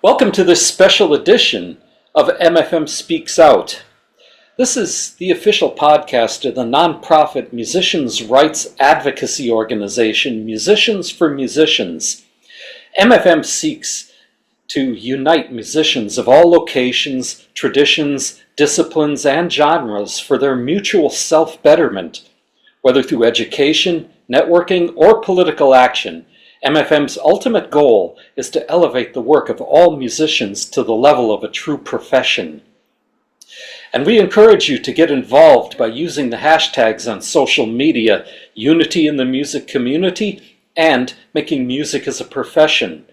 Welcome to this special edition of MFM Speaks Out. This is the official podcast of the nonprofit musicians' rights advocacy organization, Musicians for Musicians. MFM seeks to unite musicians of all locations, traditions, disciplines, and genres for their mutual self-betterment, whether through education, networking, or political action. MFM's ultimate goal is to elevate the work of all musicians to the level of a true profession. And we encourage you to get involved by using the hashtags on social media, Unity in the Music Community, and Making Music as a Profession.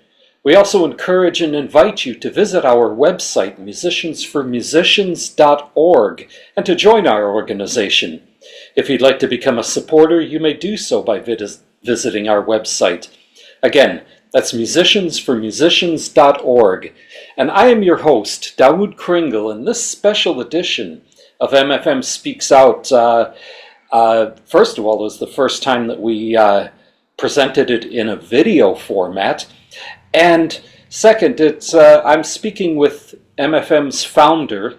We also encourage and invite you to visit our website, musiciansformusicians.org, and to join our organization. If you'd like to become a supporter, you may do so by visiting our website. Again, that's musiciansformusicians.org. And I am your host, Dawood Kringle, in this special edition of MFM Speaks Out. First of all, it was the first time that we presented it in a video format. And second, I'm speaking with MFM's founder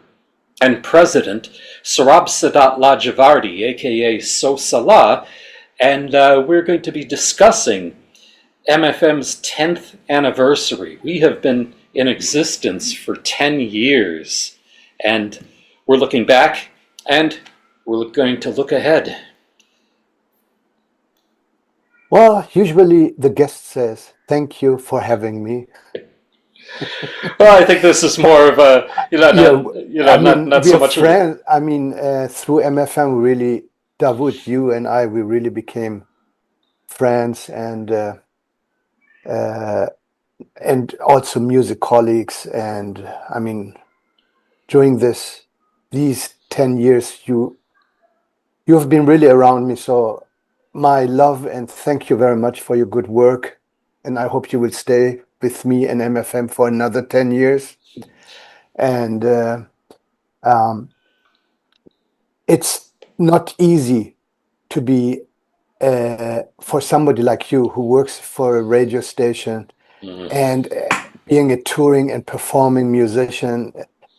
and president, Sarab Sadat Lajavardi, aka SoSaLa, and we're going to be discussing MFM's 10th anniversary. We have been in existence for 10 years, and we're looking back, and we're going to look ahead. Well, usually the guest says, "Thank you for having me." Well, I think this is more of a, not so much. Friends. Through MFM, really, Dawood, you and I, we really became friends and also music colleagues. And I mean, during these 10 years, you have been really around me. So my love and thank you very much for your good work. And I hope you will stay with me and MFM for another 10 years. And it's not easy to be for somebody like you who works for a radio station and being a touring and performing musician,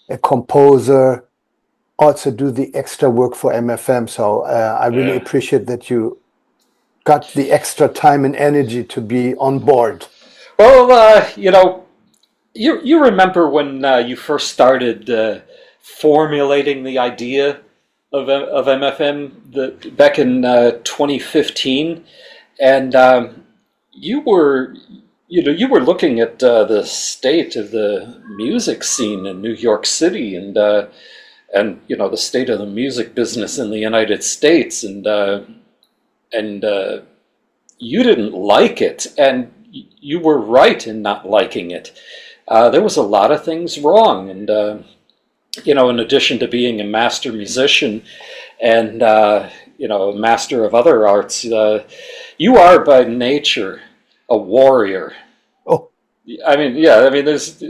a composer, also do the extra work for MFM. So I really appreciate that you got the extra time and energy to be on board. Well, you remember when you first started formulating the idea of MFM back in 2015, and you were looking at the state of the music scene in New York City, and the state of the music business in the United States, and you didn't like it, and you were right in not liking it. There was a lot of things wrong, and in addition to being a master musician and a master of other arts, you are by nature a warrior. Oh, there's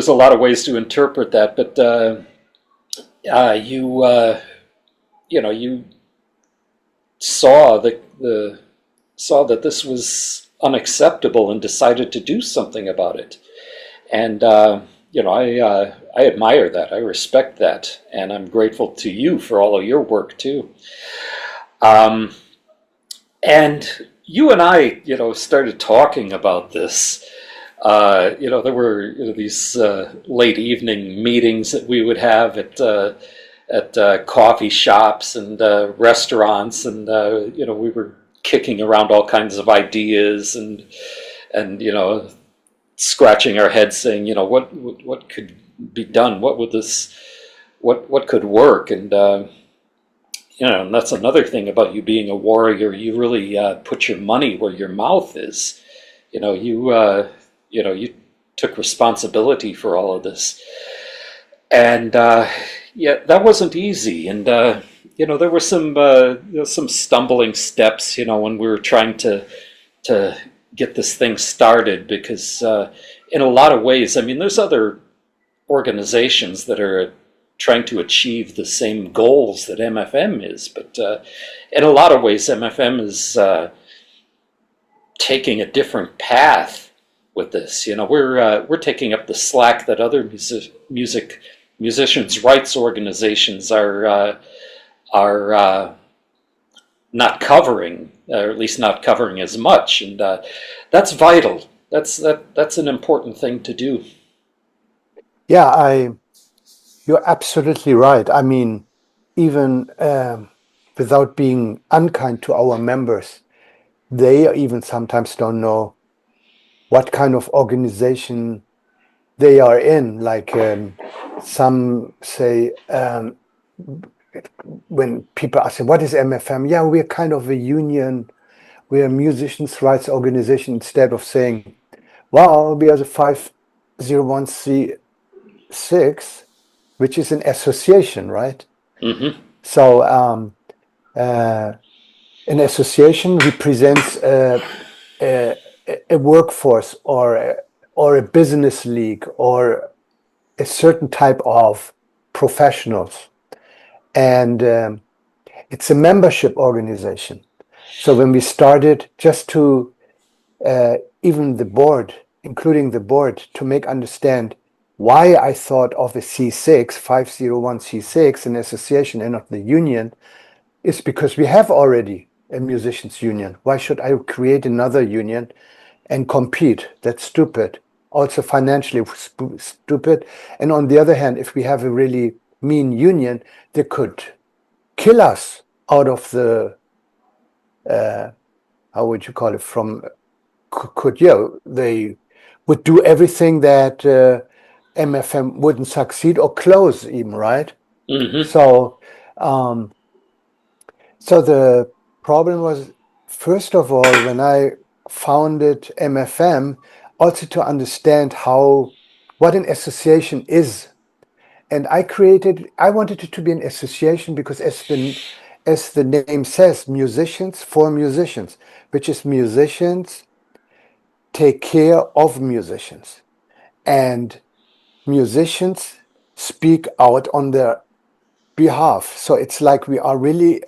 a lot of ways to interpret that, but you saw that this was unacceptable and decided to do something about it. And I admire that. I respect that, and I'm grateful to you for all of your work too. And you and I, started talking about this. There were these late evening meetings that we would have at coffee shops and restaurants, and we were kicking around all kinds of ideas and scratching our heads, saying, what could be done? What could work? And and that's another thing about you being a warrior. You really put your money where your mouth is. You took responsibility for all of this, and that wasn't easy. And there were some stumbling steps, when we were trying to get this thing started, because in a lot of ways, there's other organizations that are trying to achieve the same goals that MFM is, but in a lot of ways MFM is taking a different path with this. We're taking up the slack that other musicians' rights organizations are not covering, or at least not covering as much, and that's vital. That's an important thing to do. Yeah, you're absolutely right. I mean, even without being unkind to our members, they even sometimes don't know what kind of organization they are in. Like some say, when people ask them, what is MFM? Yeah, we're kind of a union. We're a musicians' rights organization, instead of saying, well, we are the 501c6, which is an association, right? Mm-hmm. So an association represents a workforce, or a business league, or a certain type of professionals. And it's a membership organization. So when we started, just to even the board, including the board, to make understand why I thought of a C6, 501c6, an association and not the union, is because we have already a musicians union. Why should I create another union and compete? That's stupid. Also financially stupid. And on the other hand, if we have a really mean union, they could kill us out of the, how would you call it, they would do everything that MFM wouldn't succeed, or close even, right? Mm-hmm. So the problem was, first of all, when I founded MFM, also to understand what an association is. And I wanted it to be an association because, as the name says, musicians for musicians, which is musicians take care of musicians, and musicians speak out on their behalf. So it's like we are really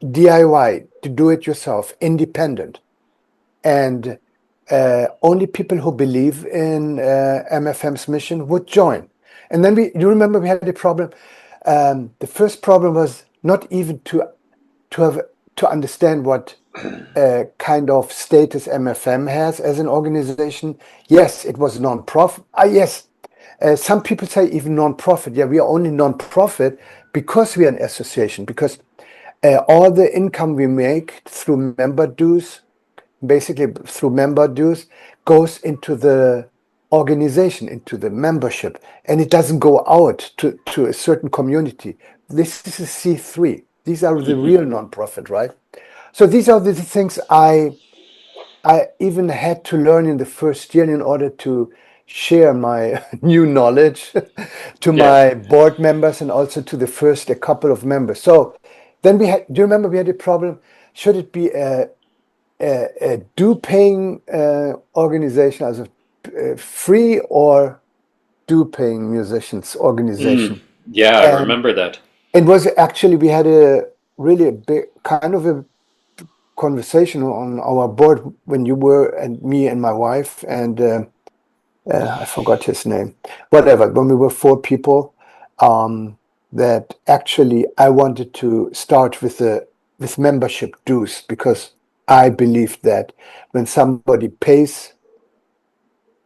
DIY, to do it yourself, independent. And only people who believe in MFM's mission would join. And then you remember we had a problem. The first problem was not even to understand what kind of status MFM has as an organization. Yes, it was non-profit. Yes, some people say even non-profit. Yeah, we are only non-profit because we are an association, because all the income we make through member dues, goes into the organization, into the membership, and it doesn't go out to a certain community. This is a C3. These are the real non-profit, right? So these are the things I even had to learn in the first year in order to share my new knowledge to my board members, and also to a couple of members. So then do you remember we had a problem? Should it be a due-paying organization, as a free or due-paying musicians organization? Yeah, I And remember that. it was actually, we had a really big kind of a conversation on our board when you were, and me and my wife, and I forgot his name. Whatever. When we were 4 people, that actually I wanted to start with membership dues, because I believe that when somebody pays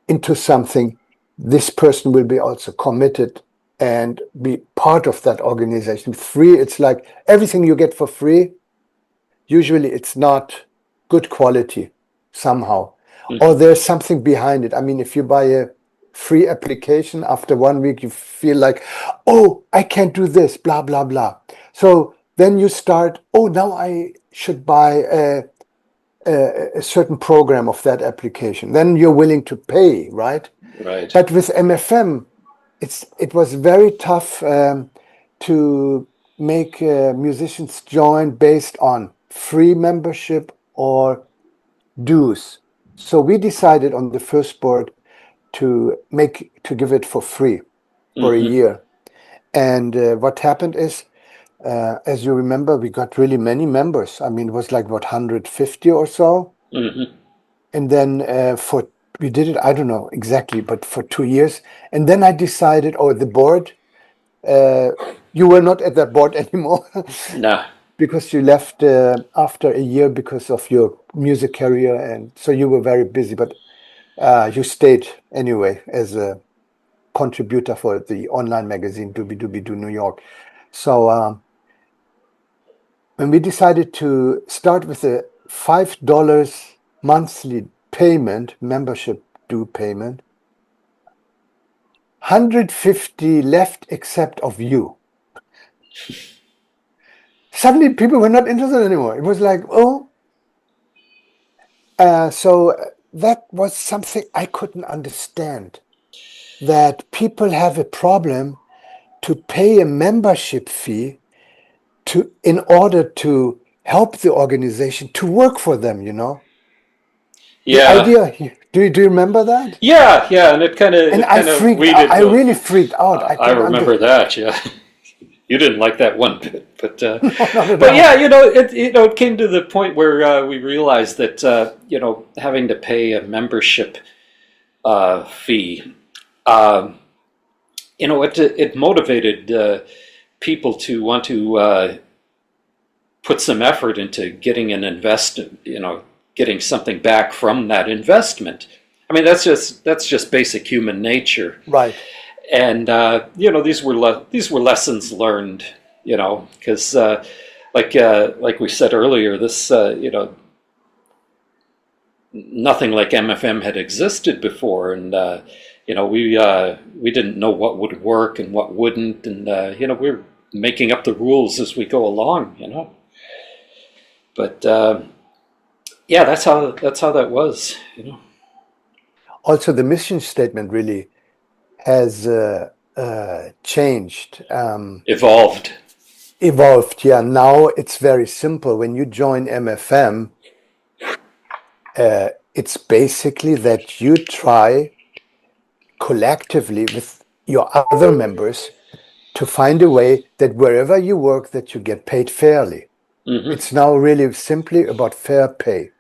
into something, this person will be also committed and be part of that organization. Free, it's like everything you get for free. Usually it's not good quality somehow, or there's something behind it. I mean, if you buy a free application, after 1 week, you feel like, oh, I can't do this, blah, blah, blah. So then you start, oh, now I should buy a certain program of that application. Then you're willing to pay, right? Right. But with MFM, it was very tough to make musicians join based on free membership or dues. So we decided on the first board to give it for free for a year. And what happened is, as you remember, we got really many members. I mean, it was like, what, 150 or so? Mm-hmm. And then for we did it, I don't know exactly, but for 2 years. And then I decided, oh, the board, you were not at that board anymore No. because you left after a year because of your music career. And so you were very busy, but you stayed anyway as a contributor for the online magazine Doobie Doobie Doo New York. So when we decided to start with a $5 monthly payment, membership due payment, 150 left except of you. Suddenly people were not interested anymore. It was like, oh, so that was something I couldn't understand, that people have a problem to pay a membership fee in order to help the organization to work for them, you know? The Yeah. idea, do you remember that? Yeah, yeah, and it kind of And it kind of weeded. I really freaked out. I I couldn't remember that. Yeah, you didn't like that one bit, but no, not at but all. yeah, it came to the point where we realized that having to pay a membership fee, it motivated people to want to put some effort into getting an getting something back from that investment. I mean, that's just basic human nature. Right. And these were lessons learned. Because like we said earlier, this nothing like MFM had existed before, and we didn't know what would work and what wouldn't, and we're making up the rules as we go along. But yeah, that's how that was. Also, the mission statement really has changed, Evolved. evolved. Yeah, now it's very simple. When you join MFM, it's basically that you try collectively with your other members to find a way that wherever you work, that you get paid fairly. Mm-hmm. It's now really simply about fair pay.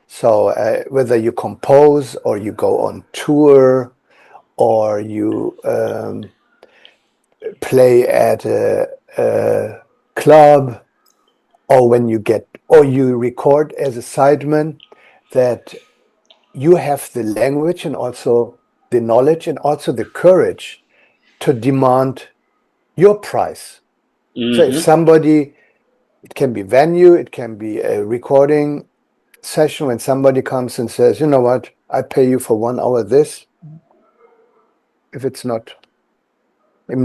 So whether you compose or you go on tour or you play at a club, or or you record as a sideman, that you have the language and also the knowledge and also the courage to demand your price. So if Mm-hmm. somebody, it can be venue, it can be a recording session, when somebody comes and says, you know what, I pay you for 1 hour this, if it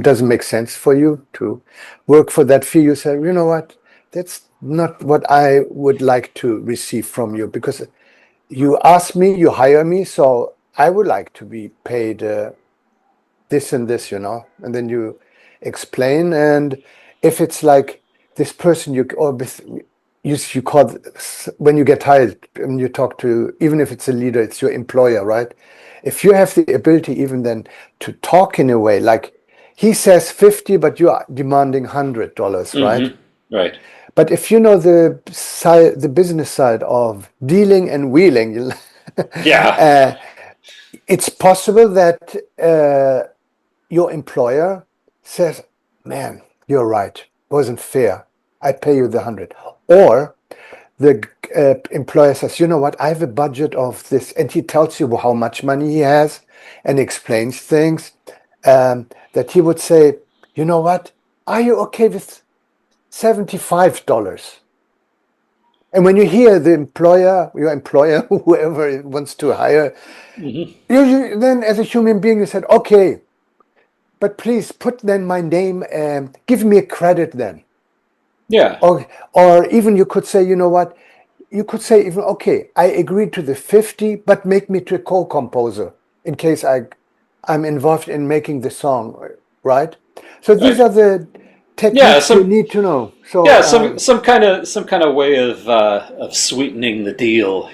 doesn't make sense for you to work for that fee, you say, you know what, that's not what I would like to receive from you, because you ask me, you hire me, so I would like to be paid this and this, and then you explain. And if it's like this person you call, when you get hired and you talk to, even if it's a leader, it's your employer, right? If you have the ability even then to talk in a way like he says 50, but you are demanding $100, right? Mm-hmm. Right. But if you know the business side of dealing and wheeling, Yeah. it's possible that your employer says, man, you're right, it wasn't fair, I pay you the 100. Or the employer says, you know what, I have a budget of this, and he tells you how much money he has and explains things, that he would say, you know what, are you okay with $75? And when you hear your employer, whoever wants to hire, Mm-hmm. then as a human being, you said, okay, but please put then my name and give me a credit then. Yeah. Or even you could say, you know what, you could say even, okay, I agreed to the 50, but make me to a co-composer in case I'm involved in making the song, right? So these Right. are the Yeah. techniques you need to know. So Yeah. Some kind of way of sweetening the deal.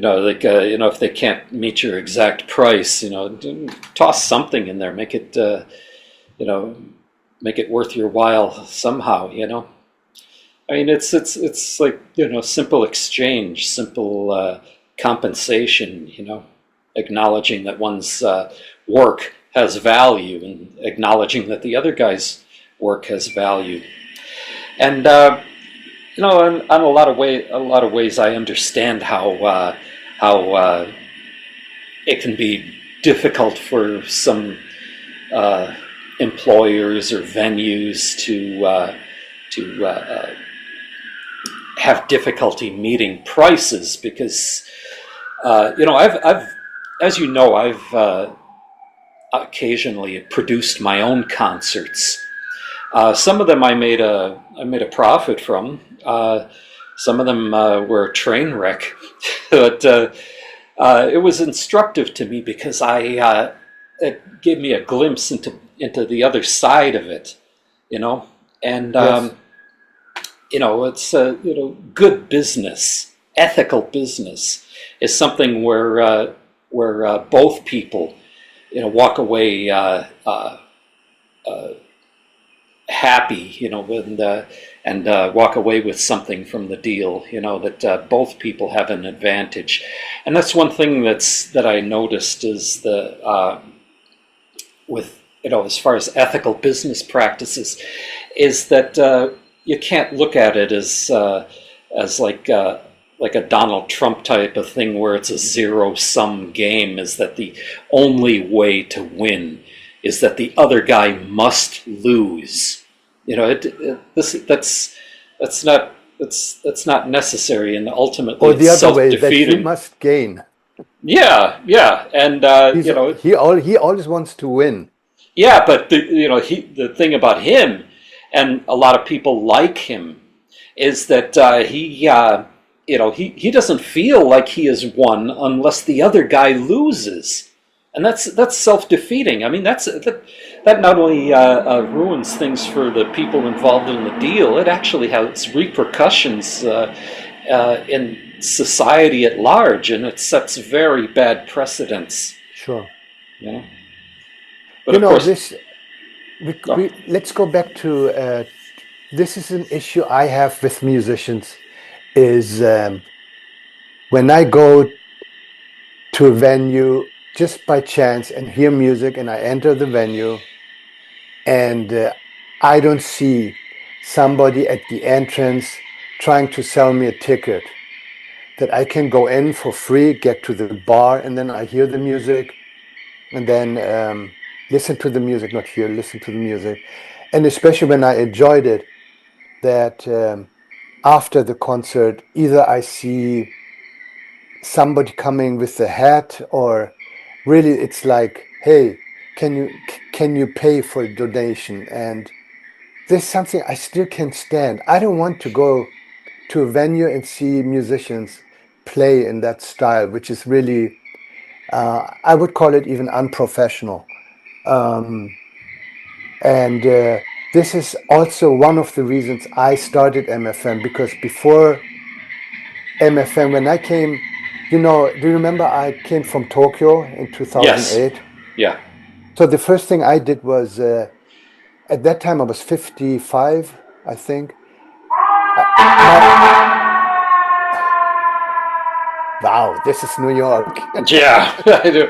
Like if they can't meet your exact price, toss something in there, make it make it worth your while somehow. I mean, it's like simple exchange, simple compensation, acknowledging that one's work has value and acknowledging that the other guy's work has value. And in a lot of ways, I understand how it can be difficult for some employers or venues to have difficulty meeting prices because I've as you know, I've occasionally produced my own concerts. Some of them I made a profit from. Some of them were a train wreck, but it was instructive to me because it gave me a glimpse into the other side of it, and Yes. it's good business, ethical business is something where both people walk away happy, and walk away with something from the deal, that both people have an advantage. And that's one thing that I noticed is with as far as ethical business practices, is that you can't look at it as like a Donald Trump type of thing where it's a zero-sum game, is that the only way to win is that the other guy must lose. That's not necessary, and ultimately Or the it's other way, that he self-defeating. must gain. Yeah, and He always wants to win. yeah, but the thing about him, and a lot of people like him, is that he doesn't feel like he has won unless the other guy loses, and that's self-defeating. I mean, that not only ruins things for the people involved in the deal, it actually has repercussions in society at large, and it sets very bad precedents. Sure. You know, but of course, This let's go back to this is an issue I have with musicians is when I go to a venue just by chance and hear music and I enter the venue and I don't see somebody at the entrance trying to sell me a ticket that I can go in for free, get to the bar, and then I hear the music and then listen to the music, not hear, listen to the music. And especially when I enjoyed it, that after the concert, either I see somebody coming with a hat, or really it's like, hey, can you pay for a donation? And this is something I still can't stand. I don't want to go to a venue and see musicians play in that style, which is really, I would call it even unprofessional. And this is also one of the reasons I started MFM, because before MFM, when I came, do you remember I came from Tokyo in yes, 2008? yeah. So the first thing I did was, at that time I was 55, I think. My Wow, this is New York. Yeah, I do.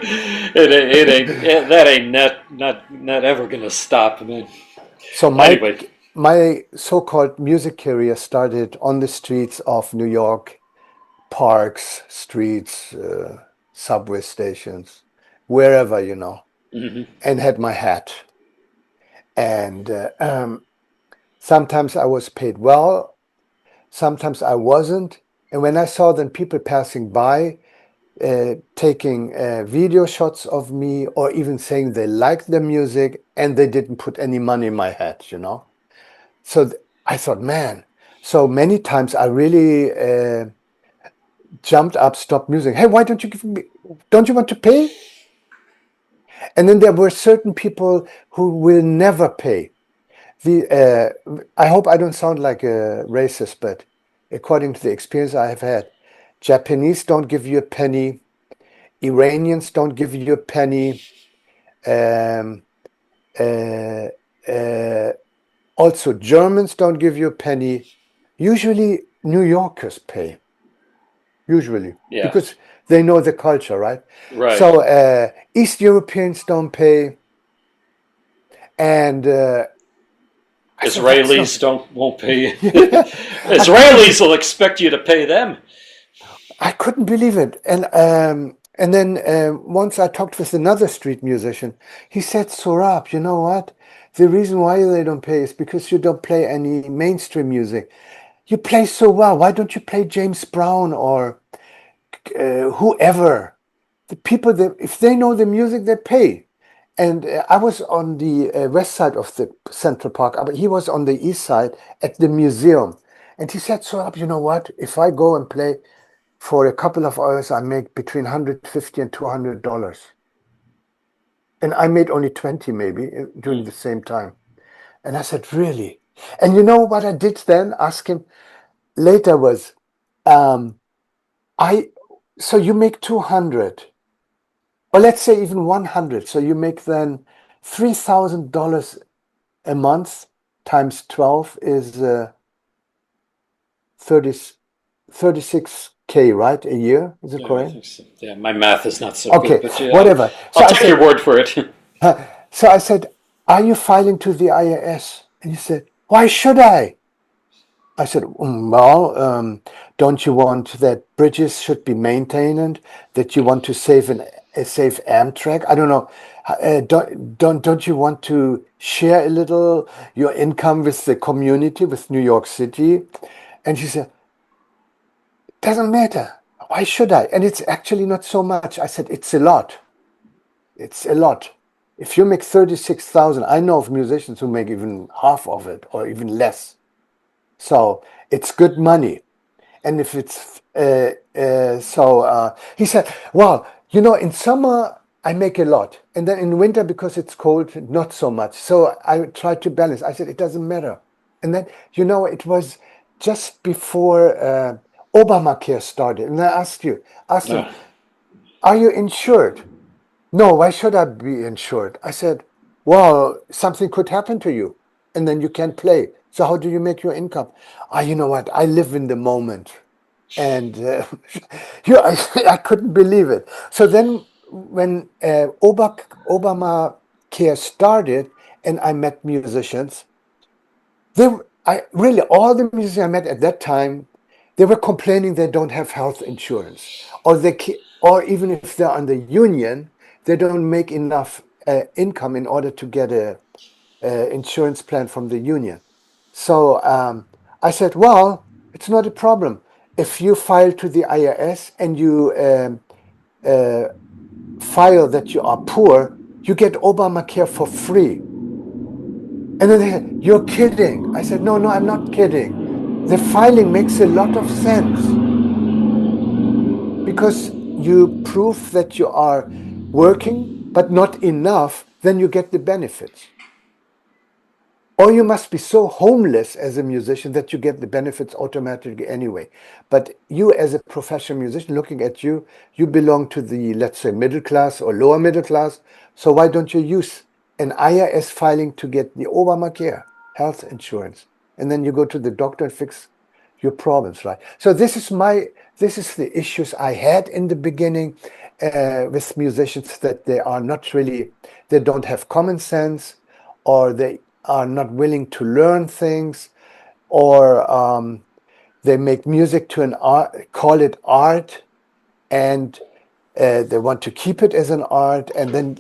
It ain't that ain't not ever gonna stop, man. So my Anyway, my so-called music career started on the streets of New York, parks, streets, subway stations, wherever, hmm and had my hat. And sometimes I was paid well, sometimes I wasn't. And when I saw then people passing by, taking video shots of me, or even saying they liked the music and they didn't put any money in my hat. So I thought, man, so many times I really jumped up, stopped music. Hey, why don't you give me, don't you want to pay? And then there were certain people who will never pay. I hope I don't sound like a racist, but according to the experience I have had, Japanese don't give you a penny, Iranians don't give you a penny, um, uh, uh, also Germans don't give you a penny. Usually New Yorkers pay. usually, Yeah. because they know the culture, right? Right. So East Europeans don't pay, and I said, that's not. Israelis won't pay you. I Israelis will expect you to pay them. couldn't believe it. And then once I talked with another street musician, he said, Sorab, you know what? The reason why they don't pay is because you don't play any mainstream music. You play so well. Why don't you play James Brown or whoever? The people that, if they know the music, they pay. And I was on the west side of the Central Park, but he was on the east side at the museum. And he said, Sorab, you know what? If I go and play for a couple of hours, I make between $150 and $200. And I made only 20 maybe during the same time. And I said, really? And you know what I did then? Ask him later was, um, so you make 200, or let's say even 100. So you make then $3,000 a month times 12 is 30, 36K, right? A year? Is it Yeah, I correct? think so. Yeah, my math is not so Okay, good, but yeah, whatever. So I'll I take your said, word for it. so I said, are you filing to the IRS? And he said, why should I? I said, well, don't you want that bridges should be maintained, that you want to save Amtrak? I don't know. Don't you want to share a little your income with the community, with New York City? And she said, doesn't matter. Why should I? And it's actually not so much. I said, it's a lot. It's a lot. If you make 36,000, I know of musicians who make even half of it or even less. So it's good money. And if it's he said, well, you know, in summer I make a lot, and then in winter because it's cold, not so much. So I try to balance. I said it doesn't matter. And then it was just before Obamacare started, and I asked him, No. are you insured? No, why should I be insured? I said, well, something could happen to you and then you can't play. So how do you make your income? You know what? I live in the moment. And I couldn't believe it. So then when Obamacare started and I met musicians, all the musicians I met at that time, they were complaining they don't have health insurance, or even if they're on the union, they don't make enough income in order to get a insurance plan from the union. So I said, well, it's not a problem. If you file to the IRS and you file that you are poor, you get Obamacare for free. And then they said, you're kidding. I said, no, I'm not kidding. The filing makes a lot of sense because you prove that you are working, but not enough, then you get the benefits. Or you must be so homeless as a musician that you get the benefits automatically anyway. But you as a professional musician, looking at you, you belong to the, let's say, middle class or lower middle class. So why don't you use an IRS filing to get the Obamacare health insurance? And then you go to the doctor and fix your problems, right? So this is the issues I had in the beginning with musicians, that they don't have common sense, or they are not willing to learn things, or they make music to an art, call it art, and they want to keep it as an art. And then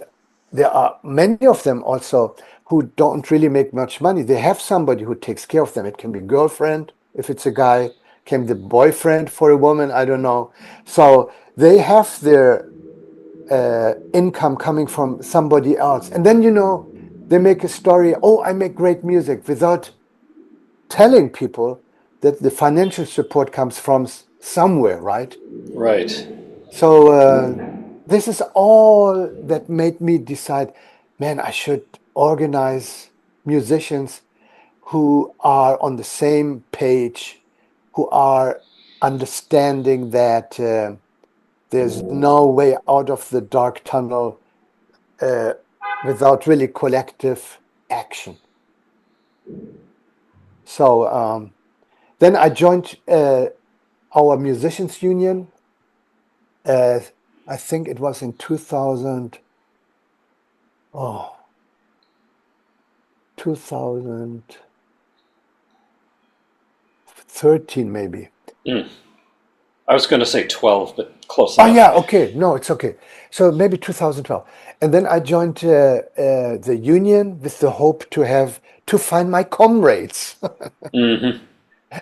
there are many of them also who don't really make much money. They have somebody who takes care of them. It can be girlfriend, if it's a guy, can be the boyfriend for a woman, I don't know. So they have their income coming from somebody else. And then, they make a story, oh, I make great music, without telling people that the financial support comes from somewhere, right? Right. So this is all that made me decide, man, I should organize musicians who are on the same page, who are understanding that there's no way out of the dark tunnel uh, without really collective action. So then I joined our musicians union, uh, I think it was in 2000, oh, 2013 maybe. Mm. I was going to say 12, but close Oh enough. yeah, okay. No, it's okay. So maybe 2012. And then I joined the union with the hope to find my comrades. Hmm.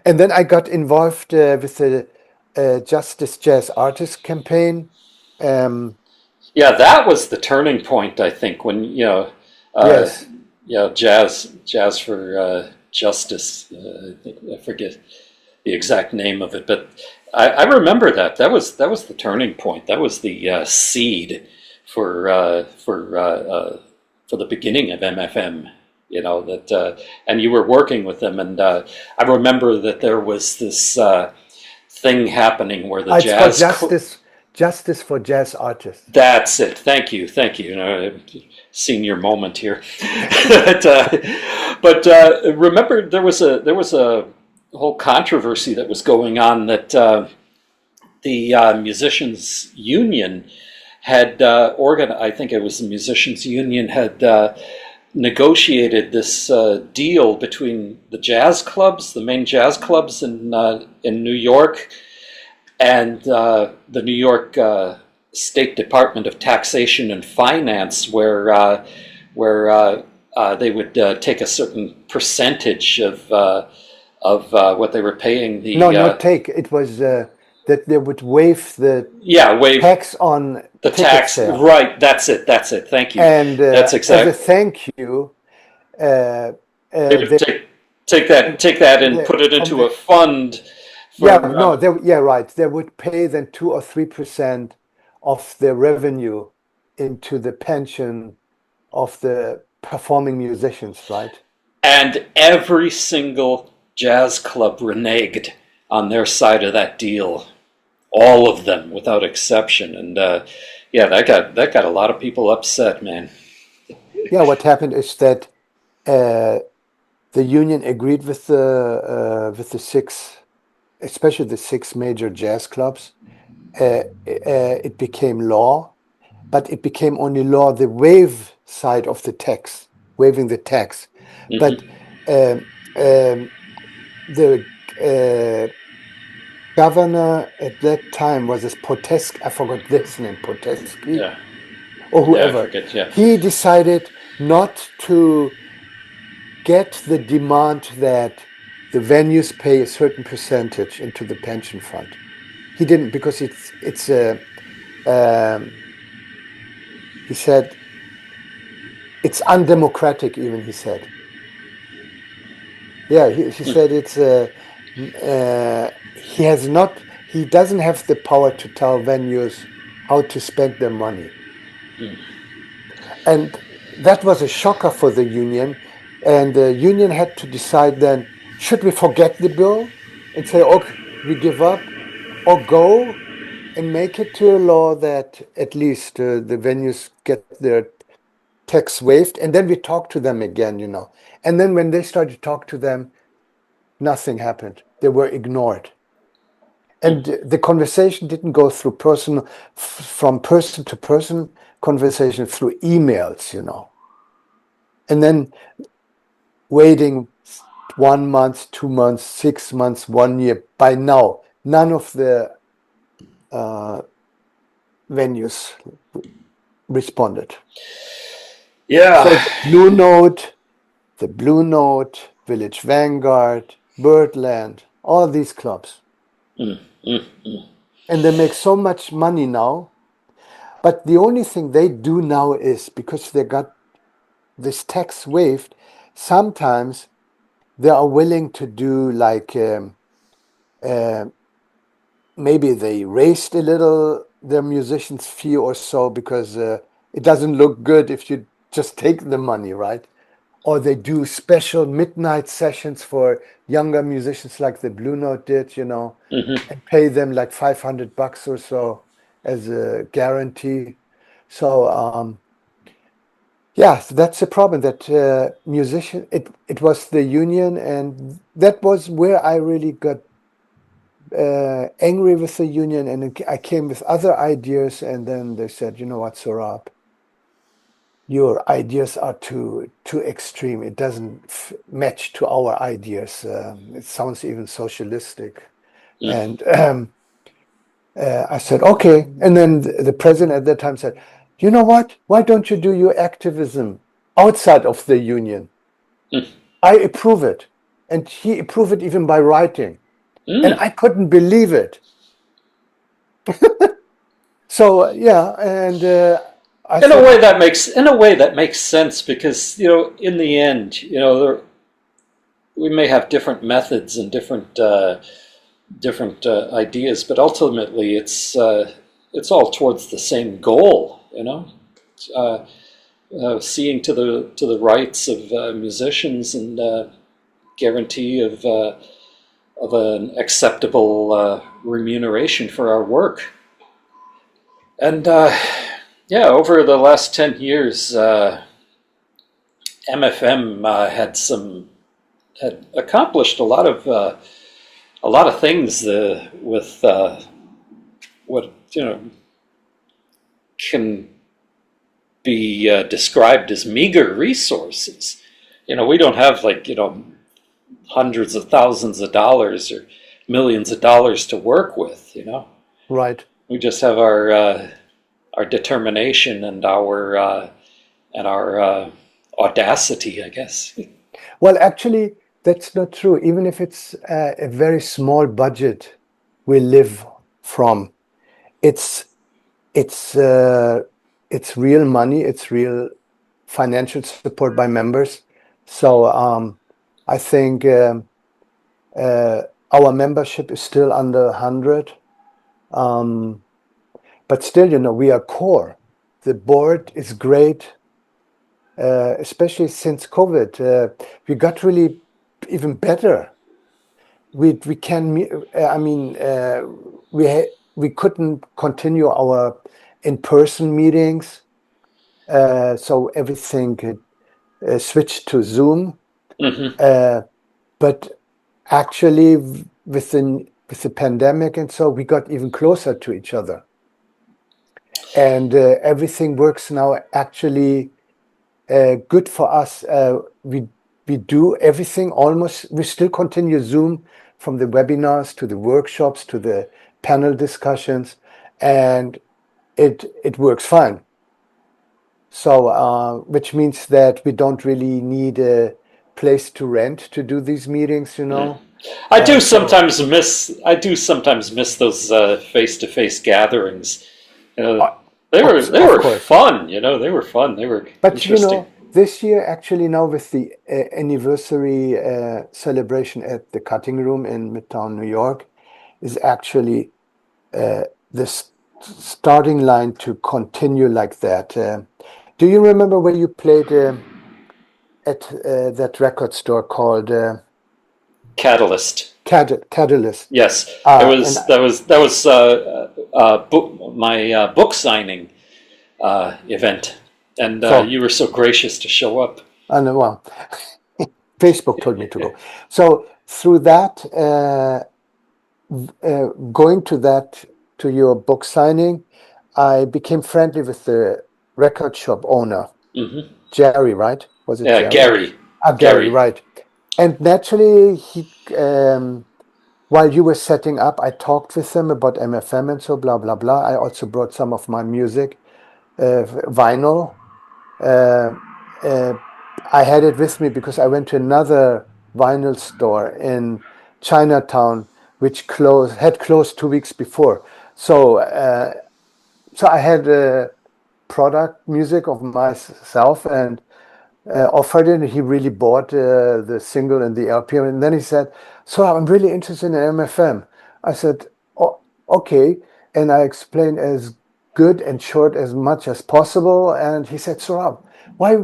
And then I got involved with the Justice Jazz Artist campaign. Um, Yeah, that was the turning point, I think, when, uh, yes, jazz for justice. I forget the exact name of it, but I remember that. That was the turning point. That was the seed for for the beginning of MFM. And you were working with them, and I remember that there was this thing happening where the it's called jazz. Justice for Jazz Artists. That's it. Thank you. Senior moment here. But remember, there was a whole controversy that was going on that the musicians union had I think it was the musicians union had negotiated this deal between the jazz clubs, the main jazz clubs in New York, and the New York State Department of Taxation and Finance, where they would take a certain percentage of what they were paying the No, not take. It was that they would waive the yeah, waive tax on the ticket tax. sale. Right, that's it. Thank you. And That's as a exact. thank you, uh, They would they, take that and the, put it of into a the fund yeah, for no, yeah, right. They would pay then 2 or 3% of their revenue into the pension of the performing musicians, right? and every single jazz club reneged on their side of that deal. All of them, without exception, and yeah, that got a lot of people upset, man. Yeah, what happened is that uh, the union agreed with the six, especially the six major jazz clubs. It became law, but it became only law the waive side of the tax, waiving the tax. But Hmm. um, um, the governor at that time was this Potesk, I forgot this name, Potesky Yeah, or yeah, I whoever. forget. Yeah. He decided not to get the demand that the venues pay a certain percentage into the pension fund. He didn't because it's a he said it's undemocratic even he said. Yeah, he said it's he doesn't have the power to tell venues how to spend their money. And that was a shocker for the union. And the union had to decide then, should we forget the bill and say, okay, we give up, or go and make it to a law that at least the venues get their tax waived? And then we talk to them again. And then when they started to talk to them, nothing happened. They were ignored. And the conversation didn't go through from person to person conversation through emails. And then waiting 1 month, 2 months, 6 months, 1 year. By now, none of the uh, venues responded. Yeah. So the Blue Note, Village Vanguard, Birdland, all these clubs. Mm, mm, mm. And they make so much money now. But the only thing they do now is because they got this tax waived, sometimes they are willing to do like uh, maybe they raised a little their musician's fee or so because it doesn't look good if you just take the money, right? Or they do special midnight sessions for younger musicians like the Blue Note did, Hmm. and pay them like $500 or so as a guarantee. So yeah, so that's the problem that it was the union, and that was where I really got angry with the union, and I came with other ideas, and then they said, you know what, Saurabh, your ideas are too extreme. It doesn't match to our ideas. It sounds even socialistic. And I said, okay. And then the president at that time said, you know what? Why don't you do your activism outside of the union? I approve it. And he approved it even by writing. And I couldn't believe it. So, yeah. And in a way that makes sense, because in the end, we may have different methods and different ideas, but ultimately it's all towards the same goal. Seeing to the rights of musicians, and guarantee of an acceptable remuneration for our work. And over the last 10 years, MFM had accomplished a lot of things with what can be described as meager resources. We don't have hundreds of thousands of dollars or millions of dollars to work with. Right. We just have our determination and our audacity, I guess. Well, actually, that's not true. Even if it's a very small budget we live from, it's real money. It's real financial support by members. So I think our membership is still under 100. But still, we are core. The board is great, especially since COVID. We got really even better. We couldn't continue our in-person meetings, so everything switched to Zoom. But actually, with the pandemic and so, we got even closer to each other. And everything works now actually good for us. We do everything almost. We still continue Zoom, from the webinars to the workshops to the panel discussions, and it works fine. So which means that we don't really need a place to rent to do these meetings. I do sometimes miss those face-to-face gatherings. They were fun. They were fun. They were interesting. This year, actually, now with the anniversary celebration at the Cutting Room in Midtown New York, is actually the starting line to continue like that. Do you remember where you played at that record store called Catalyst? Catalyst. Yes, that was my book signing event, and you were so gracious to show up. I know. Well, Facebook told me to go. So through that, going to your book signing, I became friendly with the record shop owner, Jerry, right? Was it Jerry? Gary. Gary, right. And naturally, he, while you were setting up, I talked with him about MFM and so blah, blah, blah. I also brought some of my music, vinyl. I had it with me because I went to another vinyl store in Chinatown, which had closed 2 weeks before. So I had product music of myself and offered it, and he really bought the single and the LP. And then he said, so I'm really interested in MFM. I said, oh, okay. And I explained as good and short as much as possible. And he said, Saurabh, why?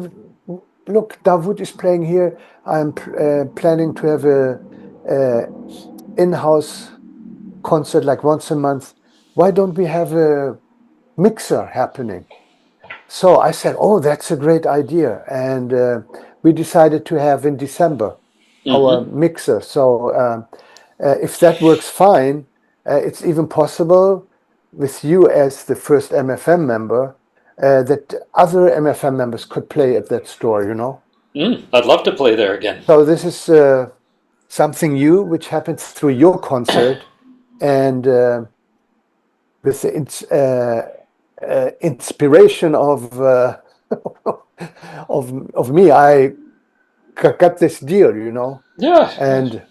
Look, Davut is playing here. I'm planning to have a in-house concert like once a month. Why don't we have a mixer happening? So I said, oh, that's a great idea. And we decided to have in December our mixer. So if that works fine, It's even possible with you as the first MFM member that other MFM members could play at that store, you know. I'd love to play there again. So this is something new which happens through your concert, and with the inspiration of of me, I got this deal, you know. Yeah. And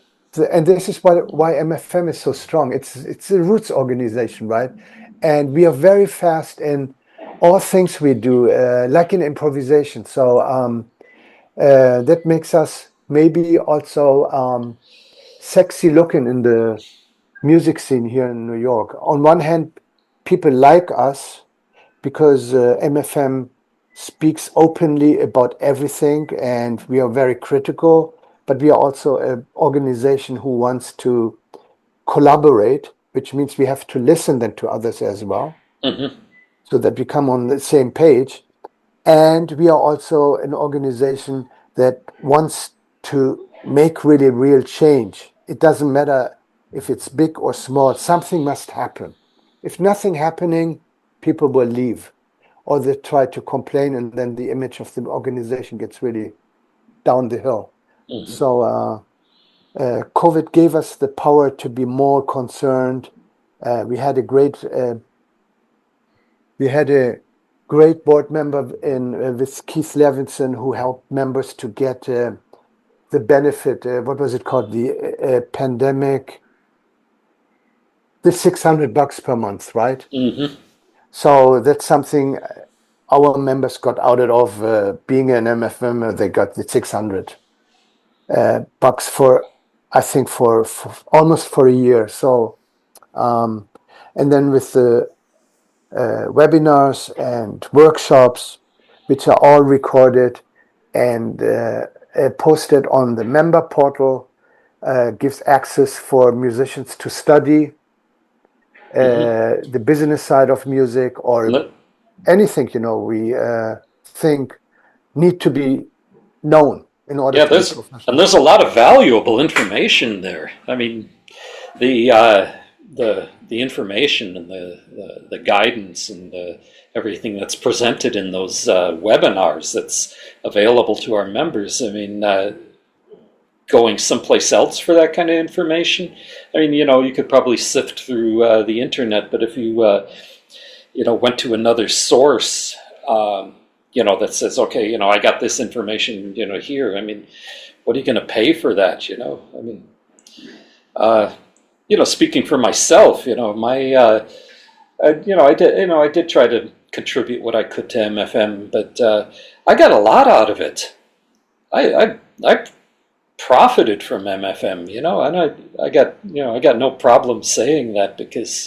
and this is why MFM is so strong. It's a roots organization, right? And we are very fast in all things we do, like in improvisation. So that makes us maybe also sexy looking in the music scene here in New York. On one hand, people like us because MFM speaks openly about everything, and we are very critical, but we are also an organization who wants to collaborate, which means we have to listen then to others as well, so that we come on the same page. And we are also an organization that wants to make really real change. It doesn't matter if it's big or small, something must happen. If nothing happening, people will leave or they try to complain, and then the image of the organization gets really down the hill. So COVID gave us the power to be more concerned. We had a great board member in with Keith Levinson who helped members to get the benefit. What was it called? The pandemic. The $600 per month, right? So that's something our members got out of being an MFM. They got the 600 bucks for, I think, for almost for a year. So, and then with the webinars and workshops, which are all recorded and posted on the member portal, gives access for musicians to study the business side of music or anything, you know, we think need to be known in order to be professional. And there's a lot of valuable information there. I mean, the information and the guidance and everything that's presented in those webinars that's available to our members. I mean, going someplace else for that kind of information. I mean, you know, you could probably sift through the internet, but if you went to another source, that says, okay, I got this information, here. I mean, what are you going to pay for that? I mean, speaking for myself, I did try to contribute what I could to MFM, but I got a lot out of it. I profited from MFM, and I got no problem saying that because,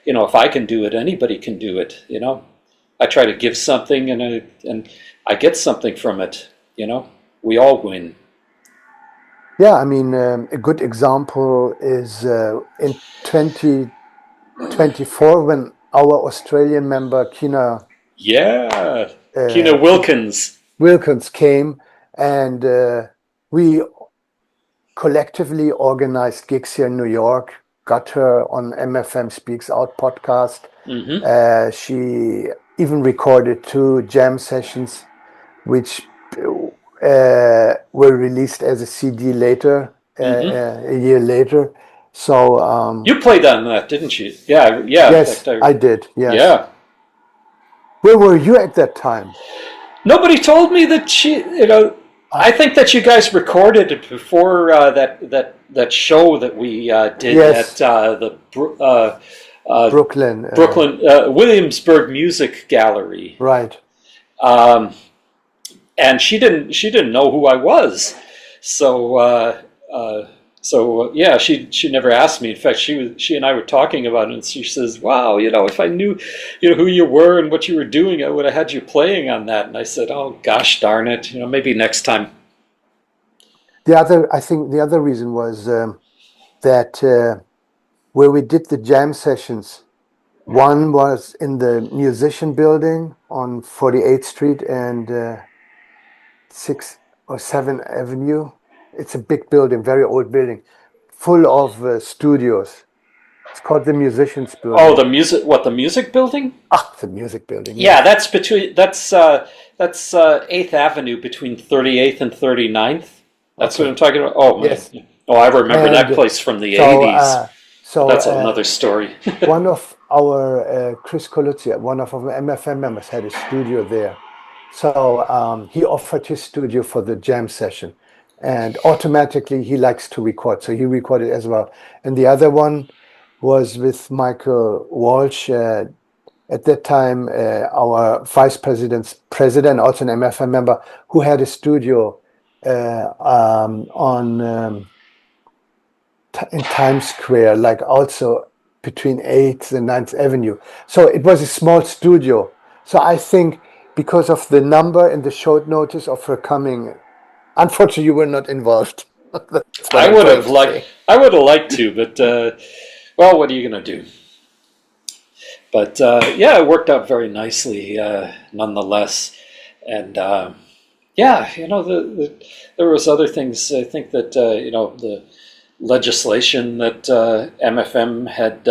if I can do it, anybody can do it, I try to give something and I get something from it, we all win. Yeah, I mean, a good example is in 2024 when our Australian member Kina Wilkins came, and we collectively organized gigs here in New York, got her on MFM Speaks Out podcast. She even recorded 2 jam sessions, which were released as a CD later, a year later. So you played on that, didn't you? Yeah. Yes, I did. Yes. Yeah. Where were you at that time? Nobody told me that I think that you guys recorded it before that show that we did at the Brooklyn Williamsburg Music Gallery. Right. And she didn't know who I was, so yeah, she never asked me. In fact, she and I were talking about it, and she says, "Wow, if I knew, who you were and what you were doing, I would have had you playing on that." And I said, "Oh gosh, darn it, maybe next time." I think the other reason was that where we did the jam sessions, one was in the musician building on 48th Street and 6th or 7th Avenue. It's a big building, very old building, full of studios. It's called the Musicians Oh, Building. the music. What, the music building? Ah, the music building. Yeah, Yes. that's 8th Avenue between 38th and 39th. That's what I'm Okay. talking about. Oh man. Yes. Oh, I remember that And place from the so, 80s. But that's another story. one of our Chris Colucci, one of our MFM members, had a studio there. So he offered his studio for the jam session, and automatically he likes to record, so he recorded as well. And the other one was with Michael Walsh. At that time, our vice president's president, also an MFM member, who had a studio on in Times Square, like also between 8th and 9th Avenue. So it was a small studio. So I think because of the number and the short notice of her coming, unfortunately, you were not involved. That's what I'm trying to say. I would have liked to, but well, what are you going to do? But yeah, it worked out very nicely, nonetheless. And yeah, there was other things. I think that the legislation that MFM had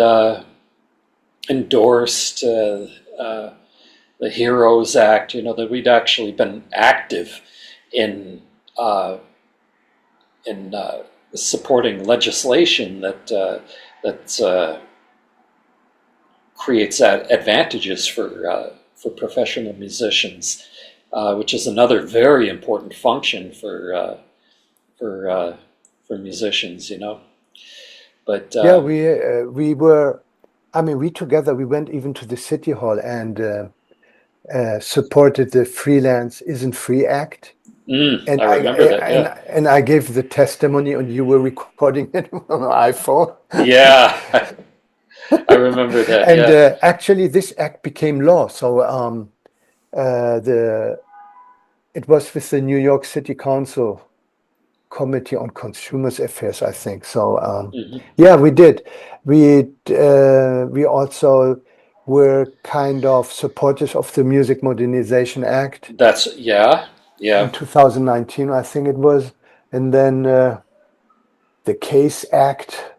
endorsed, the Heroes Act. That we'd actually been active in supporting legislation that creates advantages for professional musicians, which is another very important function for musicians. But Yeah, we were. I mean, we together we went even to the city hall and supported the Freelance Isn't Free Act. And I remember that. Yeah, and I gave the testimony, and you were recording it on an iPhone. yeah, I remember that. And Yeah, actually, this act became law. So it was with the New York City Council Committee on Consumers Affairs, I think. So yeah, we did. We also were kind of supporters of the Music Modernization Act yeah. in 2019, I think it was, and then the Case Act.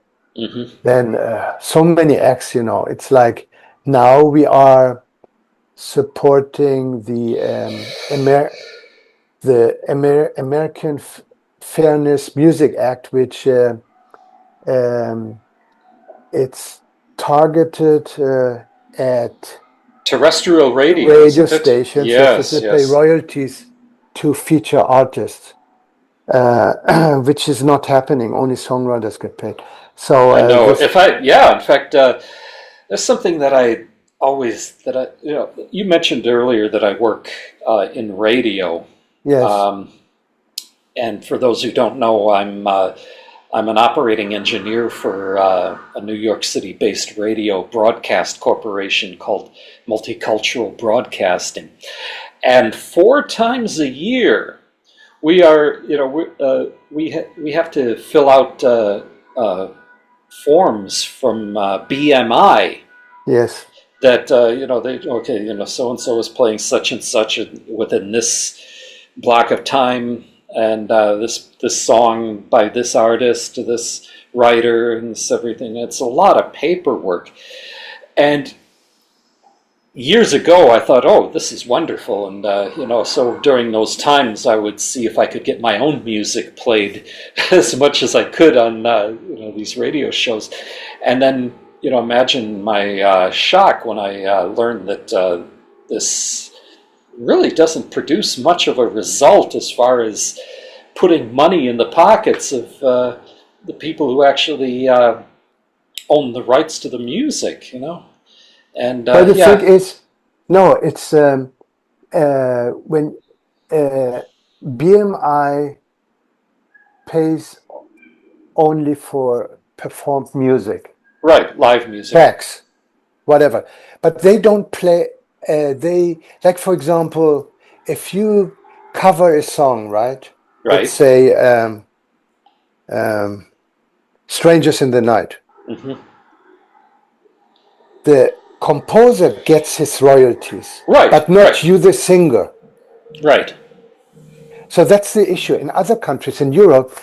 Then so many acts. It's like now we are supporting the American Fairness Music Act, which it's targeted at Terrestrial radio, radio isn't it? stations that they pay Yes. royalties to feature artists, which is not happening. Only songwriters get paid. So I know. In fact, there's something that you mentioned earlier that I work in radio. yes, And for those who don't know, I'm an operating engineer for a New York City-based radio broadcast corporation called Multicultural Broadcasting, and 4 times a year we are, we have to fill out forms from BMI yes, that so and so is playing such and such within this block of time, and this song by this artist, this writer, and this everything. It's a lot of paperwork, and years ago I thought, oh, this is wonderful, and so during those times I would see if I could get my own music played as much as I could on these radio shows, and then imagine my shock when I learned that this really doesn't produce much of a result as far as putting money in the pockets of the people who actually own the rights to the music, And but the yeah, thing is, no, it's when BMI pays only for performed music, right, live music, tracks, whatever, but they don't play. They, like, for example, if you cover a song, right? Let's right, say "Strangers in the Night." The composer gets his royalties, right, but not right, you, the singer. right, So that's the issue. In other countries, in Europe,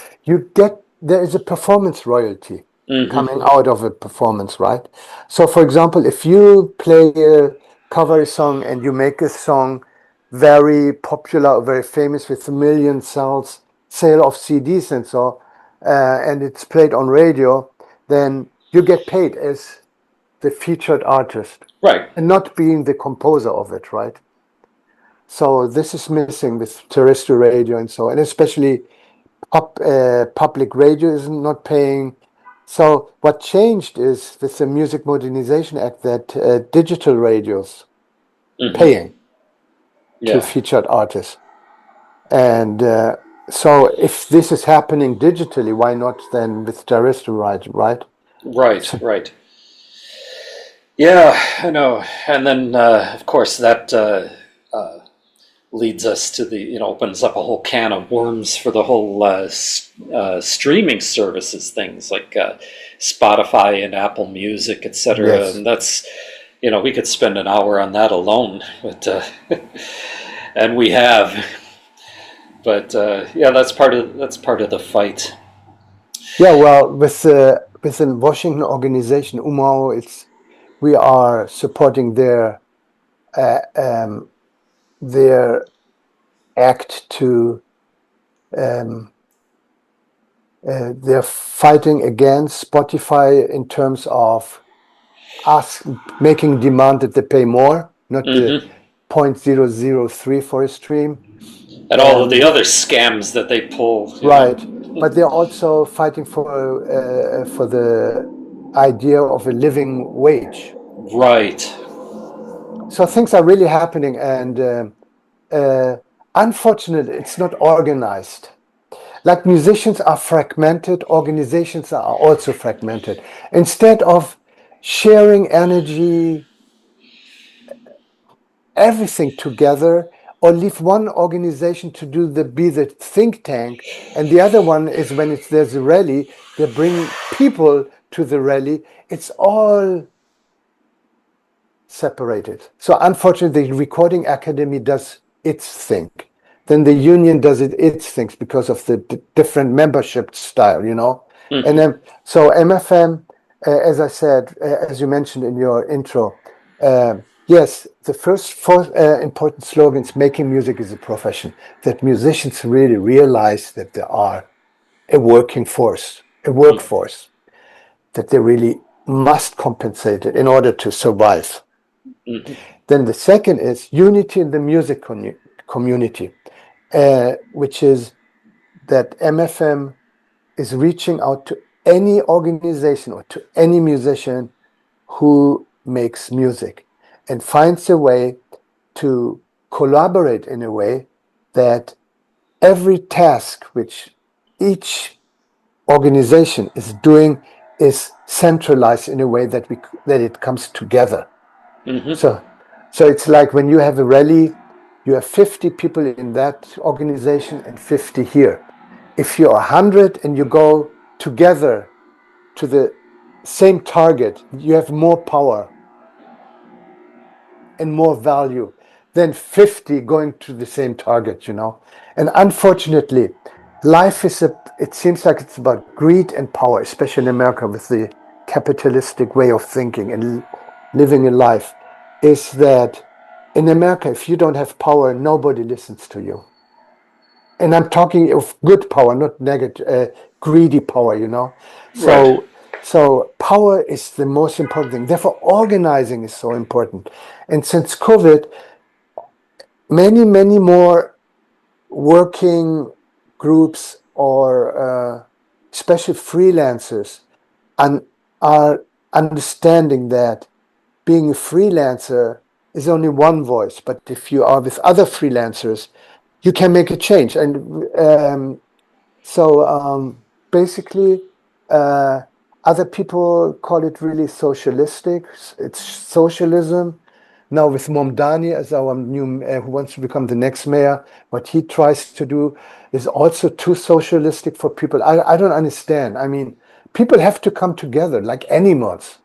there is a performance royalty. coming out of a performance, right? So, for example, if you play a cover song and you make a song very popular or very famous with a million sale of CDs and so, and it's played on radio, then you get paid as the featured artist, Right. and not being the composer of it, right? So this is missing with terrestrial radio and so, and especially public radio is not paying. So what changed is with the Music Modernization Act that digital radios paying to Yeah. featured artists. And so if this is happening digitally, why not then with terrestrial radio, right? Right. So, Right. Yeah, I know. And then, of course, that leads us to opens up a whole can of worms for the whole streaming services, things like Spotify and Apple Music, etc. yes. And that's, we could spend an hour on that alone, but and we have. But yeah, that's part of the fight. Yeah, well, with the Washington organization UMAO, we are supporting uh, um, their act to they're fighting against Spotify in terms of us making demand that they pay more, not the Hmm. 0.003 for a stream. And all of the other scams that they pull, Right, but they're also fighting for the idea of a living wage. Right. So things are really happening, and unfortunately, it's not organized. Like musicians are fragmented, organizations are also fragmented. Instead of sharing energy, everything together, or leave one organization to be the think tank, and the other one is when there's a rally, they bring people to the rally. It's all separated. So unfortunately, the Recording Academy does its thing. Then the union does its things because of the different membership style, Mm-hmm. And then, so MFM, as I said, as you mentioned in your intro, yes, the first four important slogans, making music is a profession, that musicians really realize that they are a workforce, that they really must compensate it in order to survive. Mm-hmm. Then the second is unity in the music community, which is that MFM is reaching out to any organization or to any musician who makes music and finds a way to collaborate in a way that every task which each organization is doing is centralized in a way that it comes together. Mm-hmm. So it's like when you have a rally, you have 50 people in that organization and 50 here. If you're 100 and you go together to the same target, you have more power and more value than 50 going to the same target, And unfortunately, life it seems like it's about greed and power, especially in America with the capitalistic way of thinking and living in life, is that in America, if you don't have power, nobody listens to you. And I'm talking of good power, not negative, greedy power, Right. So power is the most important thing. Therefore, organizing is so important. And since COVID, many, many more working groups or especially freelancers are understanding that being a freelancer is only one voice, but if you are with other freelancers, you can make a change. And basically, other people call it really socialistic. It's socialism. Now with Momdani as our new who wants to become the next mayor, what he tries to do is also too socialistic for people. I don't understand. I mean, people have to come together like animals.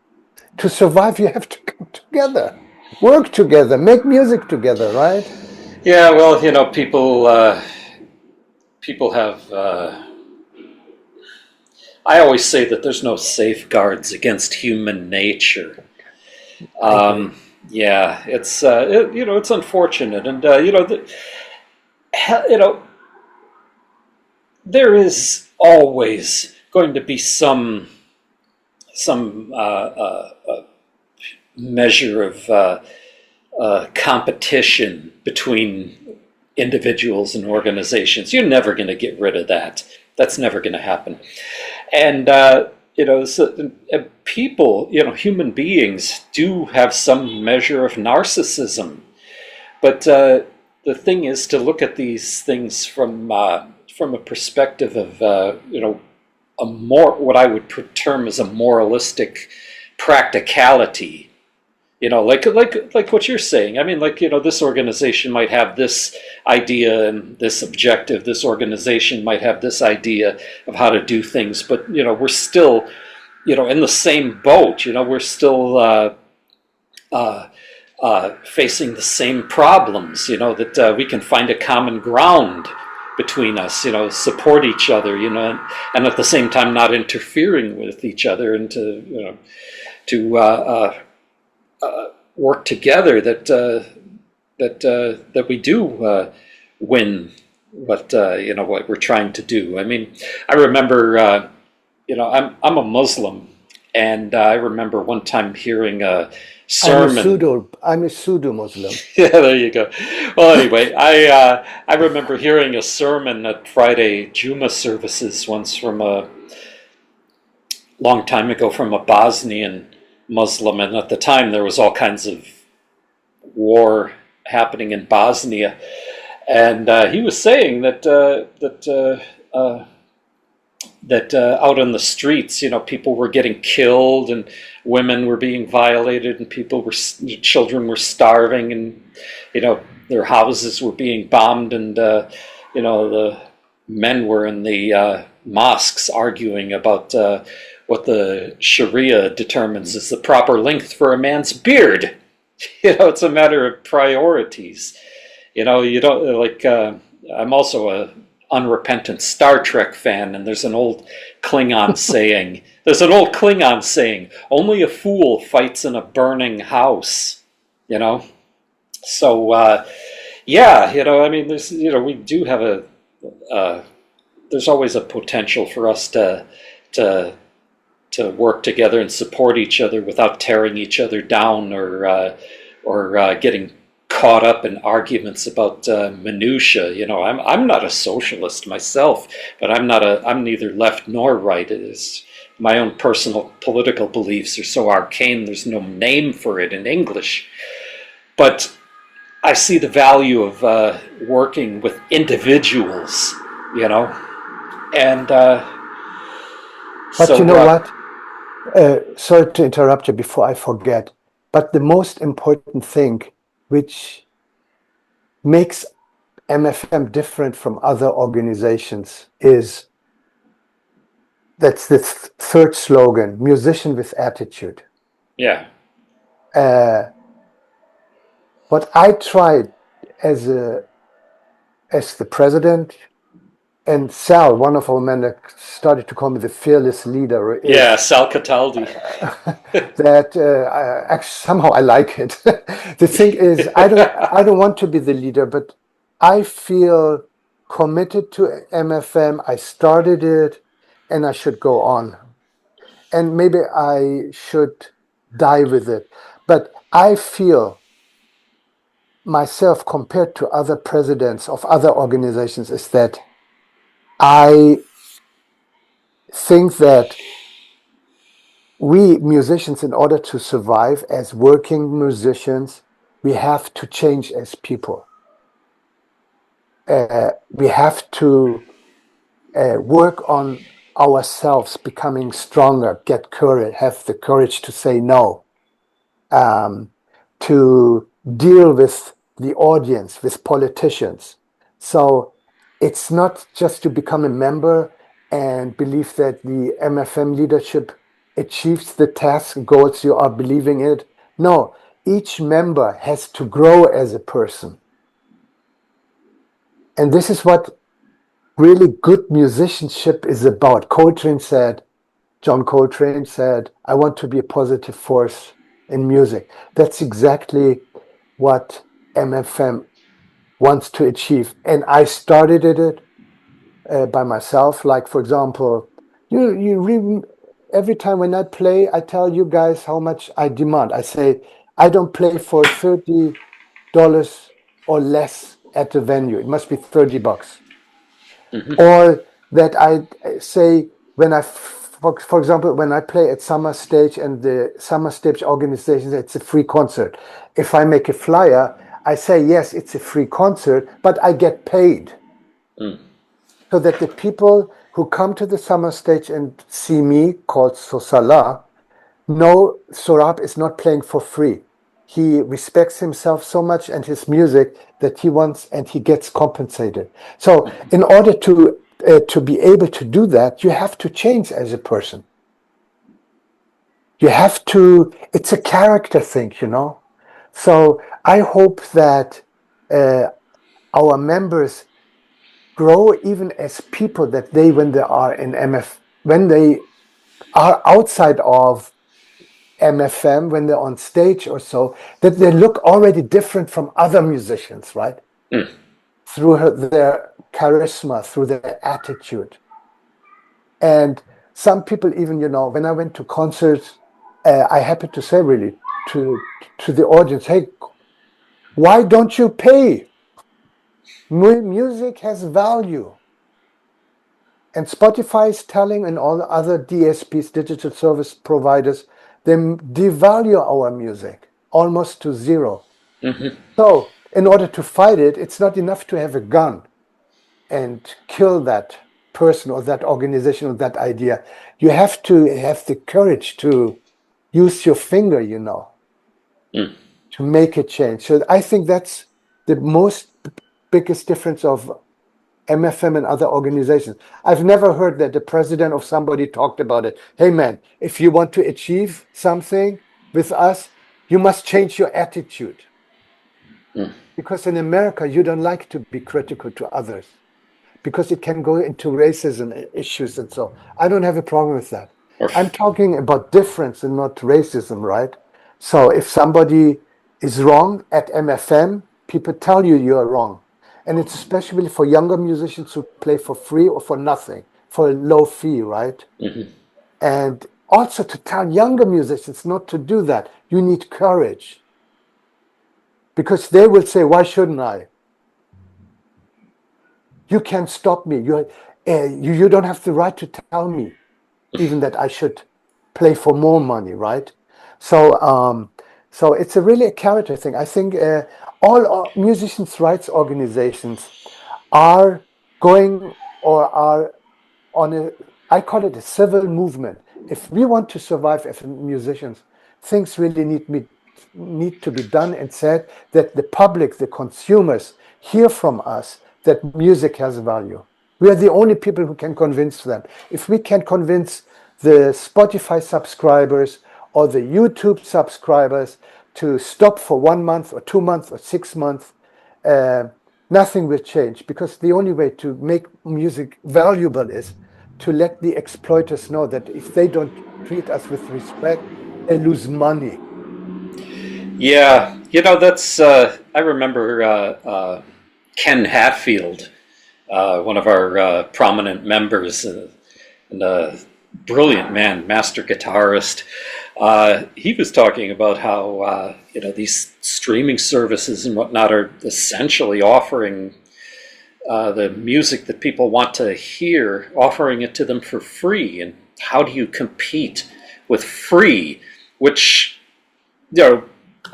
To survive, you have to come together, work together, make music together, right? Yeah. Well, people have. I always say that there's no safeguards against human nature. Yeah, it's it's unfortunate, and you know, there is always going to be some measure of competition between individuals and organizations. You're never going to get rid of that. That's never going to happen. And people, human beings do have some measure of narcissism. But the thing is to look at these things from a perspective of a more, what I would term as a moralistic practicality. Like what you're saying. I mean, this organization might have this idea and this objective. This organization might have this idea of how to do things, but we're still, in the same boat. We're still facing the same problems. That we can find a common ground between us. Support each other. And at the same time not interfering with each other, and to work together that we do win what we're trying to do. I mean, I remember I'm a Muslim, and I remember one time hearing a sermon. I'm a pseudo Muslim. Yeah, there you go. Well, anyway, I remember hearing a sermon at Friday Juma services once from a long time ago from a Bosnian Muslim, and at the time there was all kinds of war happening in Bosnia, and he was saying that out on the streets, people were getting killed, and women were being violated, and children were starving, and their houses were being bombed, and the men were in the mosques arguing about what the Sharia determines is the proper length for a man's beard. It's a matter of priorities. You don't I'm also a unrepentant Star Trek fan, and there's an old Klingon saying. Only a fool fights in a burning house. So yeah, I mean, there's we do have there's always a potential for us to work together and support each other without tearing each other down or getting caught up in arguments about minutia. I'm not a socialist myself, but I'm neither left nor right. It is my own personal political beliefs are so arcane. There's no name for it in English, but I see the value of working with individuals. And but so, what? Sorry to interrupt you before I forget, but the most important thing which makes MFM different from other organizations is that's this third slogan, musician with attitude. Yeah. What I tried as the president, and Sal, one of our men, started to call me the fearless leader. Yeah, Sal Cataldi. That actually somehow I like it. The thing is, I don't want to be the leader, but I feel committed to MFM. I started it, and I should go on. And maybe I should die with it. But I feel myself, compared to other presidents of other organizations, is that I think that we musicians, in order to survive as working musicians, we have to change as people. We have to work on ourselves, becoming stronger, get courage, have the courage to say no, to deal with the audience, with politicians. So it's not just to become a member and believe that the MFM leadership achieves the task goals you are believing in it. No, each member has to grow as a person. And this is what really good musicianship is about. Coltrane said, John Coltrane said, I want to be a positive force in music. That's exactly what MFM wants to achieve. And I started it by myself. Like, for example, every time when I play, I tell you guys how much I demand. I say, I don't play for $30 or less at the venue. It must be $30. Or that I say, when for example, when I play at Summer Stage and the Summer Stage organization, it's a free concert. If I make a flyer, I say, yes, it's a free concert, but I get paid. So that the people who come to the Summer Stage and see me, called SoSaLa, know Sorab is not playing for free. He respects himself so much and his music that he wants, and he gets compensated. So in order to be able to do that, you have to change as a person. You have to, it's a character thing, you know. So I hope that our members grow even as people, that they, when they are in when they are outside of MFM, when they're on stage or so, that they look already different from other musicians, right? Through their charisma, through their attitude. And some people even, you know, when I went to concerts, I happen to say really to the audience, hey, why don't you pay? Music has value. And Spotify is telling, and all the other DSPs, digital service providers, they devalue our music almost to zero. So in order to fight it, it's not enough to have a gun and kill that person or that organization or that idea. You have to have the courage to use your finger, you know, to make a change. So I think that's the biggest difference of MFM and other organizations. I've never heard that the president of somebody talked about it. Hey man, if you want to achieve something with us, you must change your attitude. Because in America, you don't like to be critical to others, because it can go into racism issues and so. I don't have a problem with that. I'm talking about difference and not racism, right? So if somebody is wrong at MFM, people tell you you're wrong. And it's especially for younger musicians who play for free or for nothing, for a low fee, right? And also to tell younger musicians not to do that. You need courage. Because they will say, why shouldn't I? You can't stop me. You don't have the right to tell me even that I should play for more money, right? So so it's really a character thing. I think all musicians' rights organizations are going or are on a, I call it a civil movement. If we want to survive as musicians, things really need to be done and said, that the public, the consumers, hear from us that music has value. We are the only people who can convince them. If we can convince the Spotify subscribers or the YouTube subscribers to stop for 1 month or 2 months or 6 months, nothing will change, because the only way to make music valuable is to let the exploiters know that if they don't treat us with respect, they lose money. Yeah, you know, that's, I remember Ken Hatfield, one of our prominent members, and a brilliant man, master guitarist. He was talking about how, you know, these streaming services and whatnot are essentially offering the music that people want to hear, offering it to them for free. And how do you compete with free, which, you know,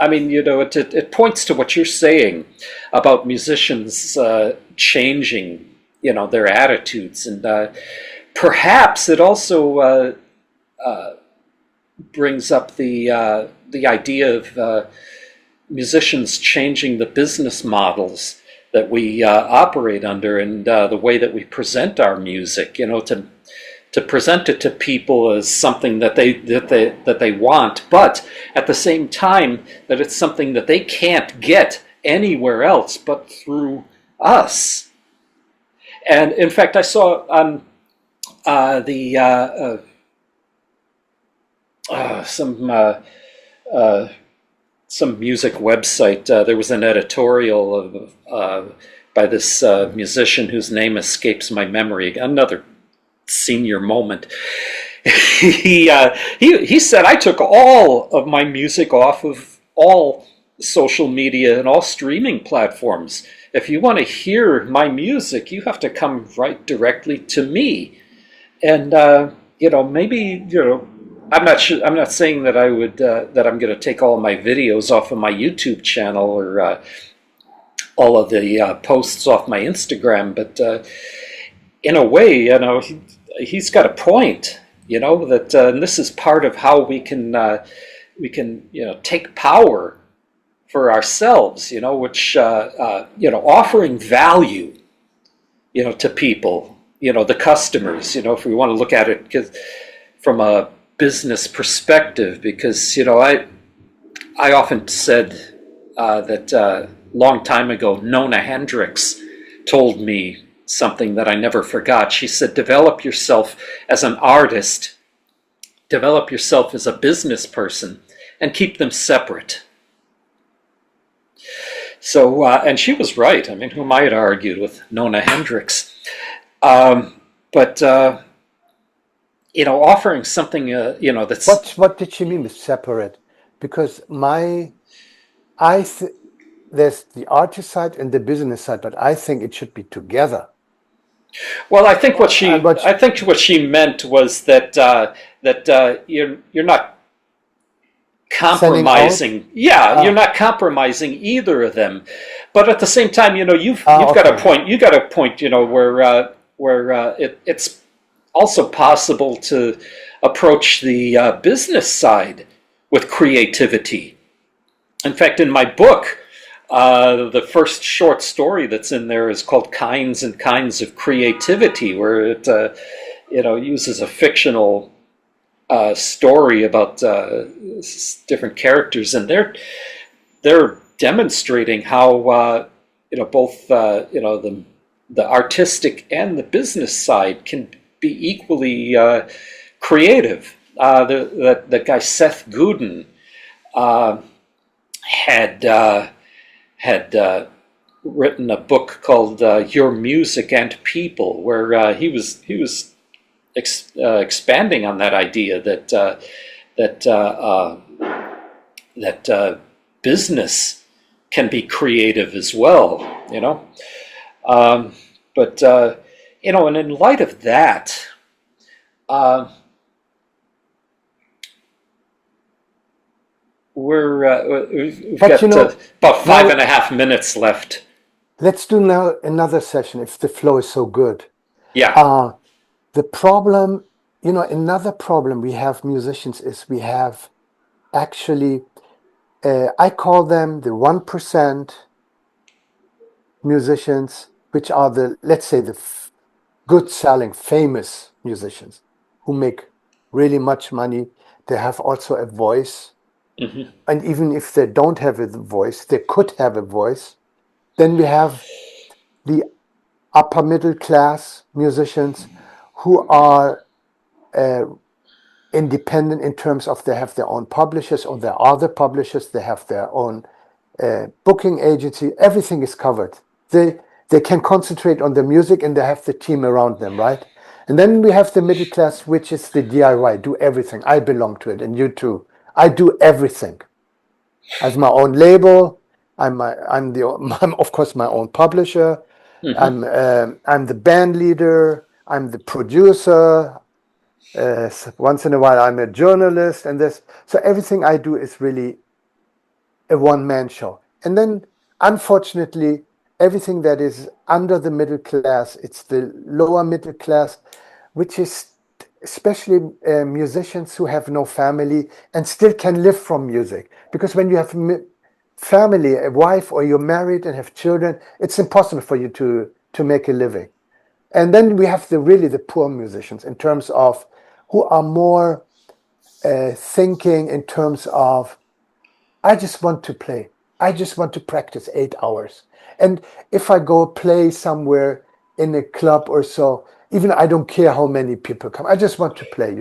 I mean, you know, it points to what you're saying about musicians changing, you know, their attitudes. And perhaps it also brings up the idea of musicians changing the business models that we operate under, and the way that we present our music, you know, to present it to people as something that they want, but at the same time that it's something that they can't get anywhere else but through us. And in fact, I saw on the uh, some uh, uh, some music website. There was an editorial of by this musician whose name escapes my memory. Another senior moment. He said I took all of my music off of all social media and all streaming platforms. If you want to hear my music, you have to come right directly to me. And maybe I'm not sure. I'm not saying that I would that I'm going to take all my videos off of my YouTube channel or all of the posts off my Instagram, but in a way, he's got a point. That and this is part of how we can take power for ourselves. Which offering value, to people, the customers. If we want to look at it from a business perspective, because I often said that long time ago, Nona Hendrix told me something that I never forgot. She said, develop yourself as an artist, develop yourself as a business person, and keep them separate. So, and she was right. I mean, who might have argued with Nona Hendrix? But offering something, that's What did she mean with separate? Because there's the artist side and the business side, but I think it should be together. well. I think And what what she meant was that you're not Selling out? compromising. Yeah, you're Ah, not compromising either of them, but at the same time, you've got a okay. point. You got a point. It's also possible to approach the business side with creativity. In fact, in my book, the first short story that's in there is called "Kinds and Kinds of Creativity," where it uses a fictional story about different characters, and they're demonstrating how both the artistic and the business side can be equally creative. The guy Seth Godin uh, had written a book called "Your Music and People," where he was expanding on that idea that business can be creative as well. Um, but and in light of that, uh, we've But got about five now and a half minutes left. let's do now another session if the flow is so good. Yeah. Uh, the problem, another problem we have musicians is we have actually, I call them the 1% musicians, which are let's say, the good selling, famous musicians who make really much money. They have also a voice. Hmm. And even if they don't have a voice, they could have a voice. Then we have the upper middle class musicians who are uh, independent in terms of they have their own publishers or there are other publishers, they have their own booking agency, everything is covered. They can concentrate on the music and they have the team around them, right? And then we have the middle class, which is the DIY, do everything. I belong to it, and you too. I do everything. I have my own label. I'm of course my own publisher. Hmm. I'm the band leader. I'm the producer. Once in a while, I'm a journalist, and this. So everything I do is really a one-man show. And then, unfortunately, everything that is under the middle class, it's the lower middle class, which is especially musicians who have no family and still can live from music. Because when you have family, a wife, or you're married and have children, it's impossible for you to make a living. And then we have the poor musicians in terms of who are more thinking in terms of I just want to play. I just want to practice 8 hours. And if I go play somewhere in a club or so, even I don't care how many people come. I just want to play.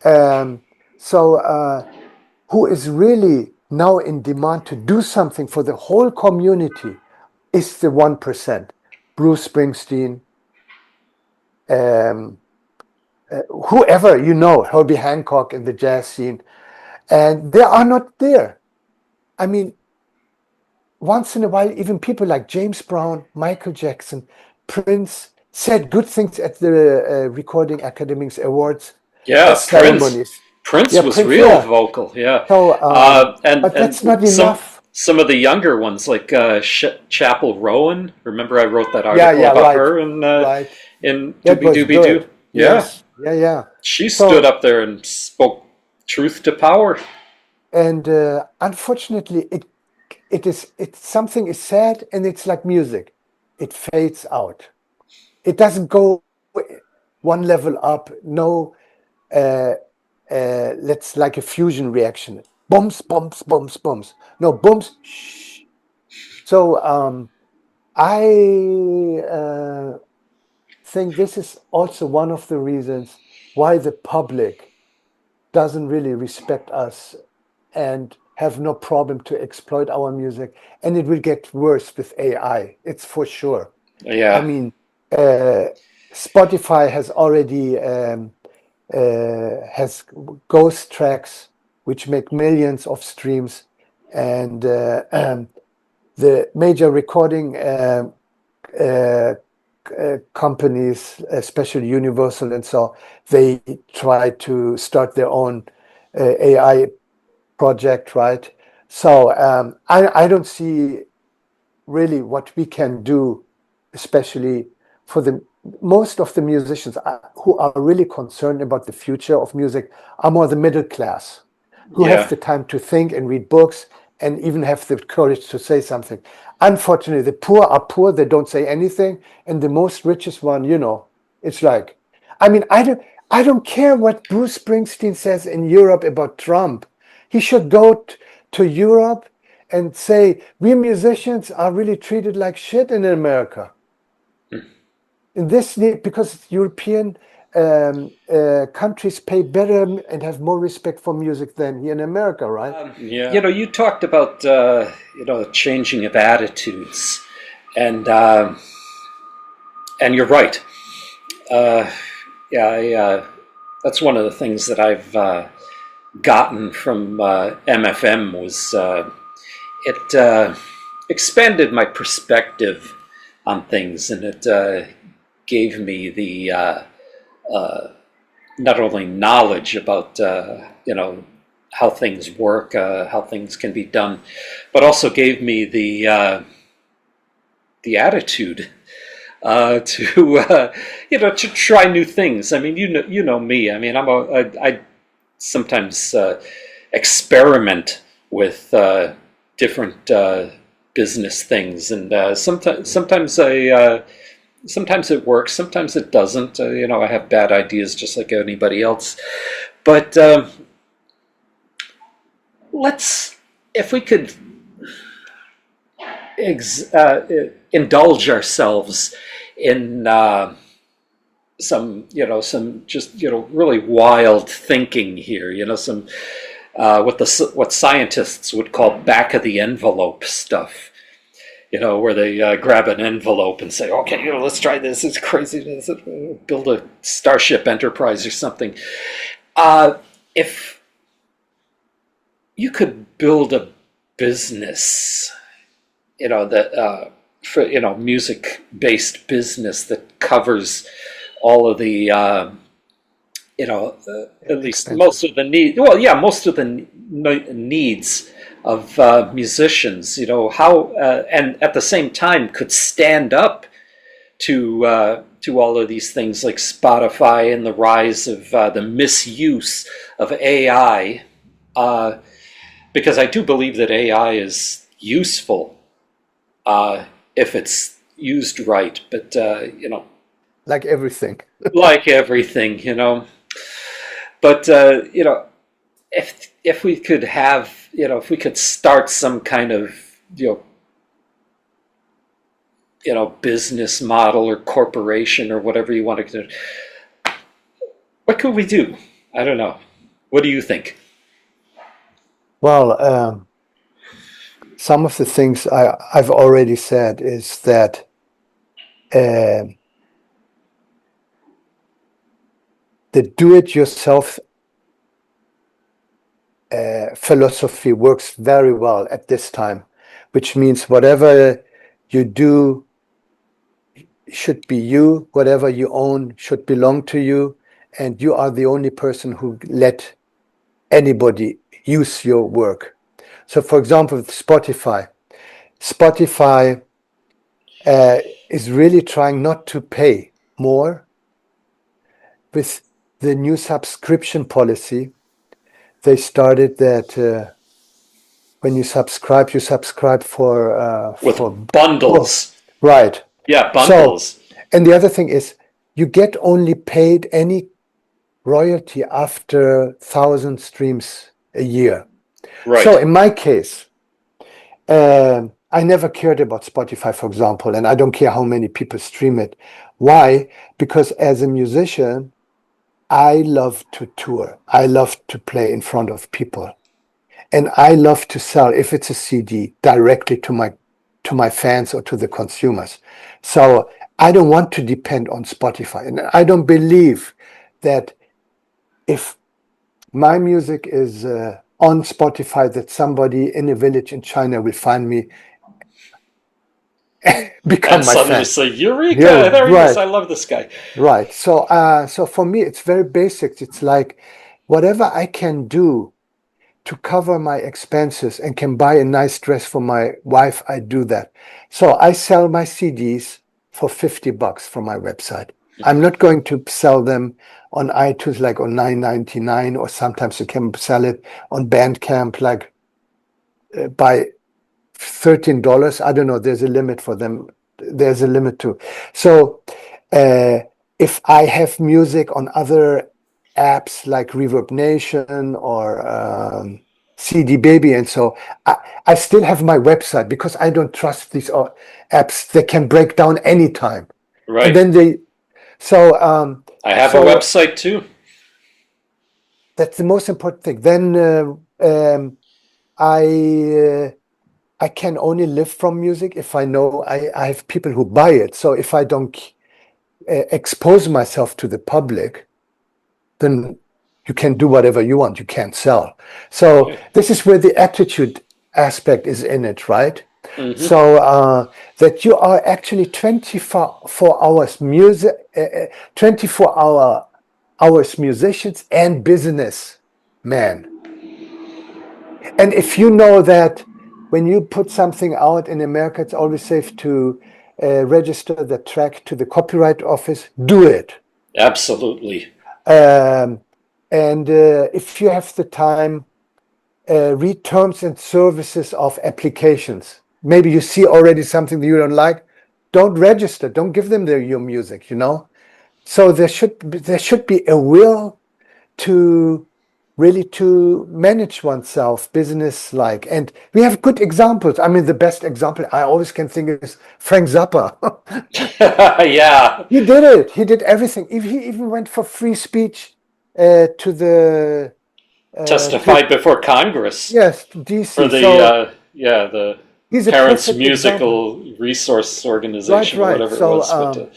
Um, So, who is really now in demand to do something for the whole community is the 1%. Bruce Springsteen, um, whoever you know, Herbie Hancock in the jazz scene, and they are not there. I mean, once in a while, even people like James Brown, Michael Jackson, Prince said good things at the Recording Academy's Awards Yeah, Prince. ceremonies. Prince Yeah, was Prince, real yeah. vocal. Yeah, So, but that's and not enough. some of the younger ones like Chapel Rowan. Remember, I wrote that Yeah, article yeah, about right, her right. in That Doobie was Doobie Doo. good. Yeah, Yes, yeah, yeah. she stood So, up there and spoke truth to power. and unfortunately, it's something is said, and it's like music. It fades out. It doesn't go one level up. No, uh, let's like a fusion reaction. Bumps, bumps, bumps, bumps. No, bumps. Shh. So I think this is also one of the reasons why the public doesn't really respect us and have no problem to exploit our music. And it will get worse with AI. It's for sure. I Yeah, mean, uh, Spotify has already has ghost tracks which make millions of streams, and the major recording uh, companies, especially Universal and so, they try to start their own AI project, right? So I don't see really what we can do, especially for the most of the musicians who are really concerned about the future of music are more the middle class, who have yeah, the time to think and read books and even have the courage to say something. Unfortunately, the poor are poor, they don't say anything, and the most richest one, it's like, I mean, I don't care what Bruce Springsteen says in Europe about Trump. He should go to Europe and say, we musicians are really treated like shit in America. In this, because European countries pay better and have more respect for music than here in America, right? yeah. You talked about changing of attitudes, and you're right. Uh, yeah, that's one of the things that I've gotten from MFM was it expanded my perspective on things, and it gave me the not only knowledge about how things work, how things can be done, but also gave me the attitude to to try new things. I mean, you know me. I mean, I sometimes experiment with different business things, and sometimes it works, sometimes it doesn't. I have bad ideas just like anybody else. But let's, if we could indulge ourselves in some just really wild thinking here. Some what scientists would call back of the envelope stuff. Where they grab an envelope and say, okay, let's try this. It's crazy. Build a Starship Enterprise or something. If you could build a business, that for music-based business that covers all of the, at least most Expenses. of the need. Well, yeah, most of the needs of musicians. How and at the same time could stand up to all of these things like Spotify and the rise of the misuse of AI. Because I do believe that AI is useful if it's used right, but Like everything. like everything, But if we could have, if we could start some kind of business model or corporation or whatever you want to do, what could we do? I don't know. What do you think? Well, some of the things I've already said is that the do-it-yourself philosophy works very well at this time, which means whatever you do should be you, whatever you own should belong to you, and you are the only person who let anybody use your work. So, for example, Spotify is really trying not to pay more with the new subscription policy. They started that when you subscribe for bundles. Right. Yeah, So, bundles. and the other thing is, you get only paid any royalty after 1,000 streams a year. Right. So in my case, I never cared about Spotify, for example, and I don't care how many people stream it. Why? Because as a musician, I love to tour. I love to play in front of people. And I love to sell, if it's a CD, directly to my fans or to the consumers. So I don't want to depend on Spotify. And I don't believe that if my music is on Spotify, that somebody in a village in China will find me, become And my suddenly fan. say, Eureka, Yeah, there he is, right. I love this guy. Right. So for me, it's very basic. It's like whatever I can do to cover my expenses and can buy a nice dress for my wife, I do that. So I sell my CDs for $50 from my website. I'm not going to sell them on iTunes like on $9.99, or sometimes you can sell it on Bandcamp like by $13. I don't know. There's a limit for them. There's a limit too. So if I have music on other apps like Reverb Nation or CD Baby, and so I still have my website because I don't trust these apps. They can break down anytime. Right. And then I have a website too. That's the most important thing. Then I can only live from music if I know I have people who buy it. So if I don't expose myself to the public, then you can do whatever you want. You can't sell. So this is where the attitude aspect is in it, right? Mm-hmm. So that you are actually 24 hours music, 24 hours musicians and business man. And if you know that when you put something out in America, it's always safe to register the track to the Copyright Office, do it. Absolutely. And if you have the time, read terms and services of applications. Maybe you see already something that you don't like. Don't register. Don't give them your music, you know? So there should be a will to really to manage oneself business-like. And we have good examples. I mean, the best example I always can think of is Frank Zappa. Yeah. He did it. He did everything. He even went for free speech to the... testified before Congress. Yes, DC. For the, the he's Parents Musical Resource Organization, right. Or whatever it was. But,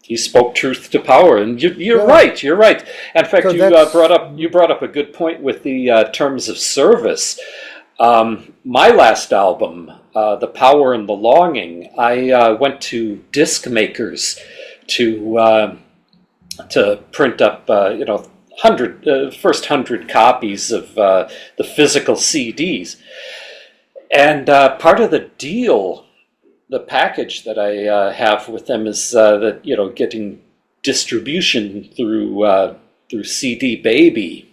he spoke truth to power, and you're right. You're right. In fact, so you brought up a good point with the terms of service. My last album, The Power and the Longing, I went to disc makers to print up, first 100 copies of the physical CDs, and part of the deal. The package that I have with them is that getting distribution through CD Baby,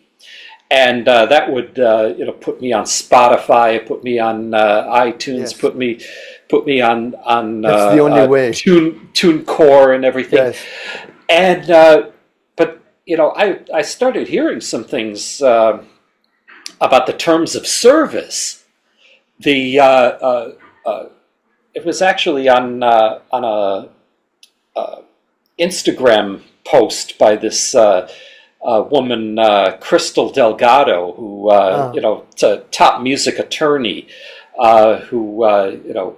and that would put me on Spotify, put me on iTunes, yes. put me on that's the only way. TuneCore and everything, yes. And but I started hearing some things about the terms of service. It was actually on a Instagram post by this woman, Crystal Delgado, who it's a top music attorney, who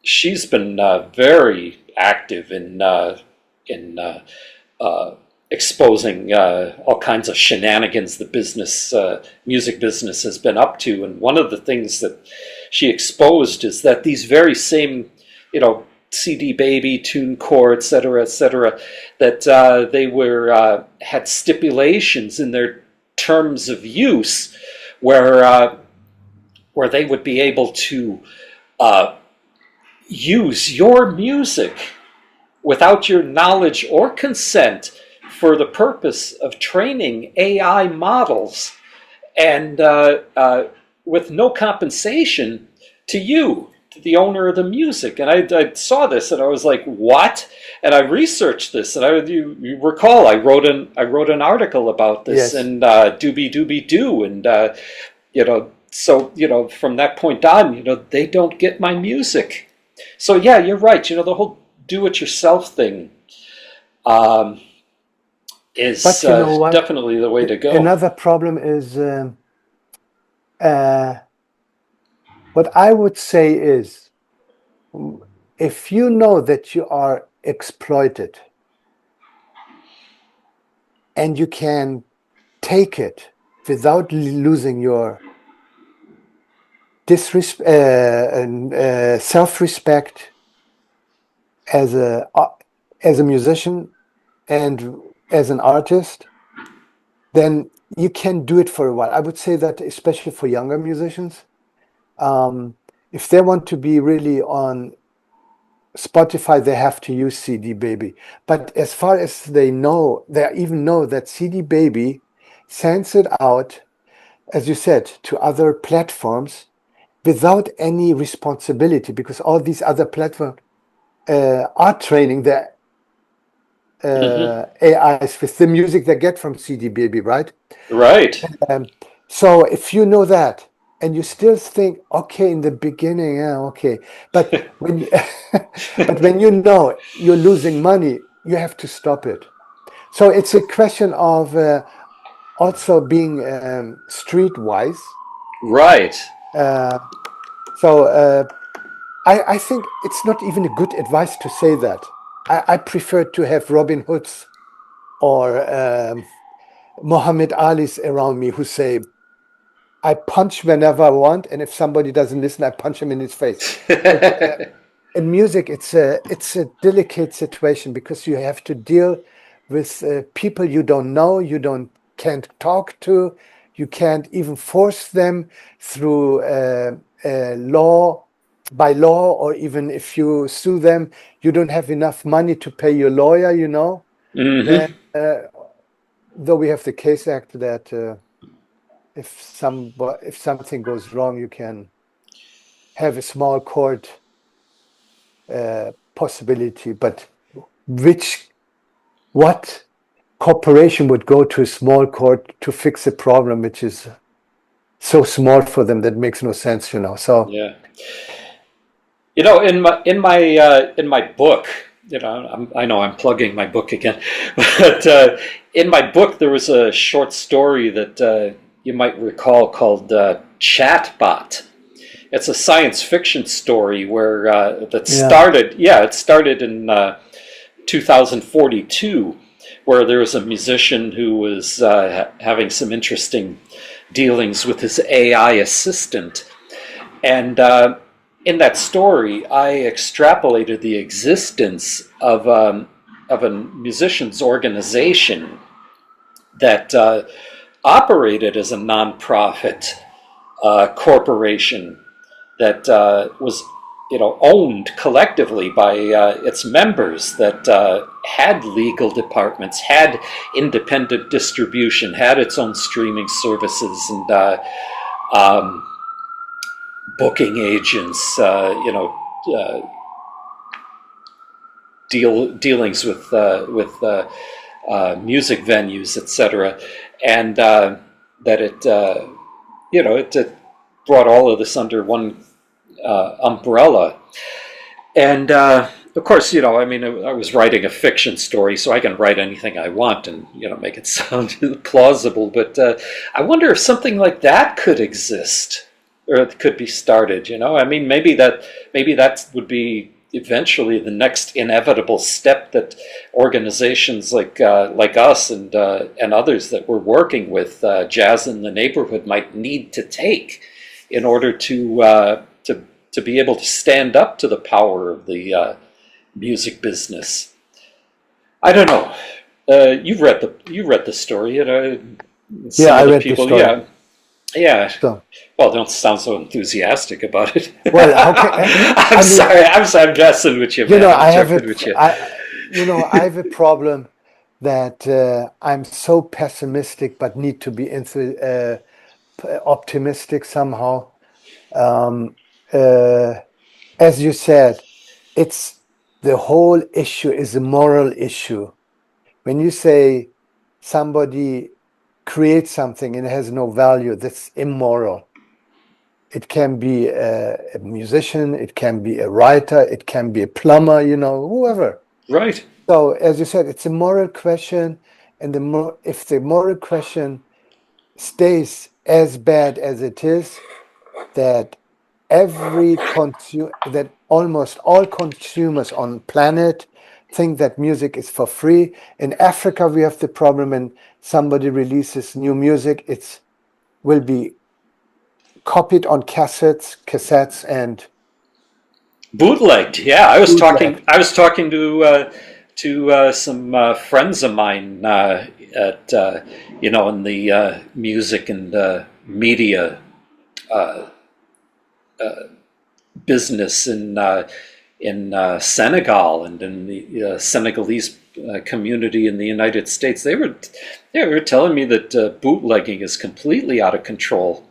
she's been very active in exposing all kinds of shenanigans the music business has been up to. And one of the things that she exposed is that these very same, CD Baby, TuneCore, et cetera, that they had stipulations in their terms of use where they would be able to use your music without your knowledge or consent for the purpose of training AI models, and with no compensation to you, to the owner of the music. And I saw this and I was like, what? And I researched this, and you recall I wrote an article about this. Yes. In Doobie Doobie Doo, and so from that point on, they don't get my music. So yeah, you're right. The whole do-it-yourself thing is definitely the way to go. Another problem is what I would say is, if you know that you are exploited and you can take it without losing your self-respect as a musician and as an artist, then you can do it for a while. I would say that especially for younger musicians, if they want to be really on Spotify, they have to use CD Baby. But as far as they even know that CD Baby sends it out, as you said, to other platforms without any responsibility, because all these other platforms are training their AIs with the music they get from CD Baby, right? Right. So if you know that, and you still think, okay, in the beginning, yeah, okay, but when you know you're losing money, you have to stop it. So it's a question of also being streetwise. Right. So I think it's not even a good advice to say that. I prefer to have Robin Hoods or Muhammad Ali's around me who say, I punch whenever I want, and if somebody doesn't listen, I punch him in his face. In music, it's a delicate situation, because you have to deal with people you don't know, can't talk to, you can't even force them through by law, or even if you sue them, you don't have enough money to pay your lawyer. Then, though we have the Case Act that if something goes wrong, you can have a small court possibility. But what corporation would go to a small court to fix a problem which is so small for them that makes no sense, So yeah, in my book, I know I'm plugging my book again, but in my book there was a short story that you might recall called Chatbot. It's a science fiction story where it started in 2042, where there was a musician who was having some interesting dealings with his AI assistant. And in that story, I extrapolated the existence of a musicians' organization that operated as a nonprofit corporation that was owned collectively by its members, that had legal departments, had independent distribution, had its own streaming services, and booking agents, dealings with music venues, etc., and that it brought all of this under one umbrella. And of course, I mean, I was writing a fiction story, so I can write anything I want and make it sound plausible. But I wonder if something like that could exist, or it could be started. I mean, maybe that would be eventually the next inevitable step that organizations like us and others that we're working with, Jazz in the Neighborhood, might need to take in order to be able to stand up to the power of the music business. I don't know. You read the story, Yeah, some I of the read the people, story. yeah, yeah. So, Well, don't sound so enthusiastic about it. well, how can I'm I mean, sorry. I'm messing with you, man. I'm I have joking with you. I have a problem that I'm so pessimistic, but need to be optimistic somehow. Um, uh, as you said, it's the whole issue is a moral issue. When you say somebody creates something and it has no value, that's immoral. It can be a musician, it can be a writer, it can be a plumber, whoever. Right. So, as you said, it's a moral question, and if the moral question stays as bad as it is, that that almost all consumers on planet think that music is for free. In Africa, we have the problem when somebody releases new music, it will be copied on cassettes, and Bootlegged. Yeah, I was talking. bootleg. I was talking to some friends of mine at in the music and media business in Senegal and in the Senegalese community in the United States. They were telling me that bootlegging is completely out of control.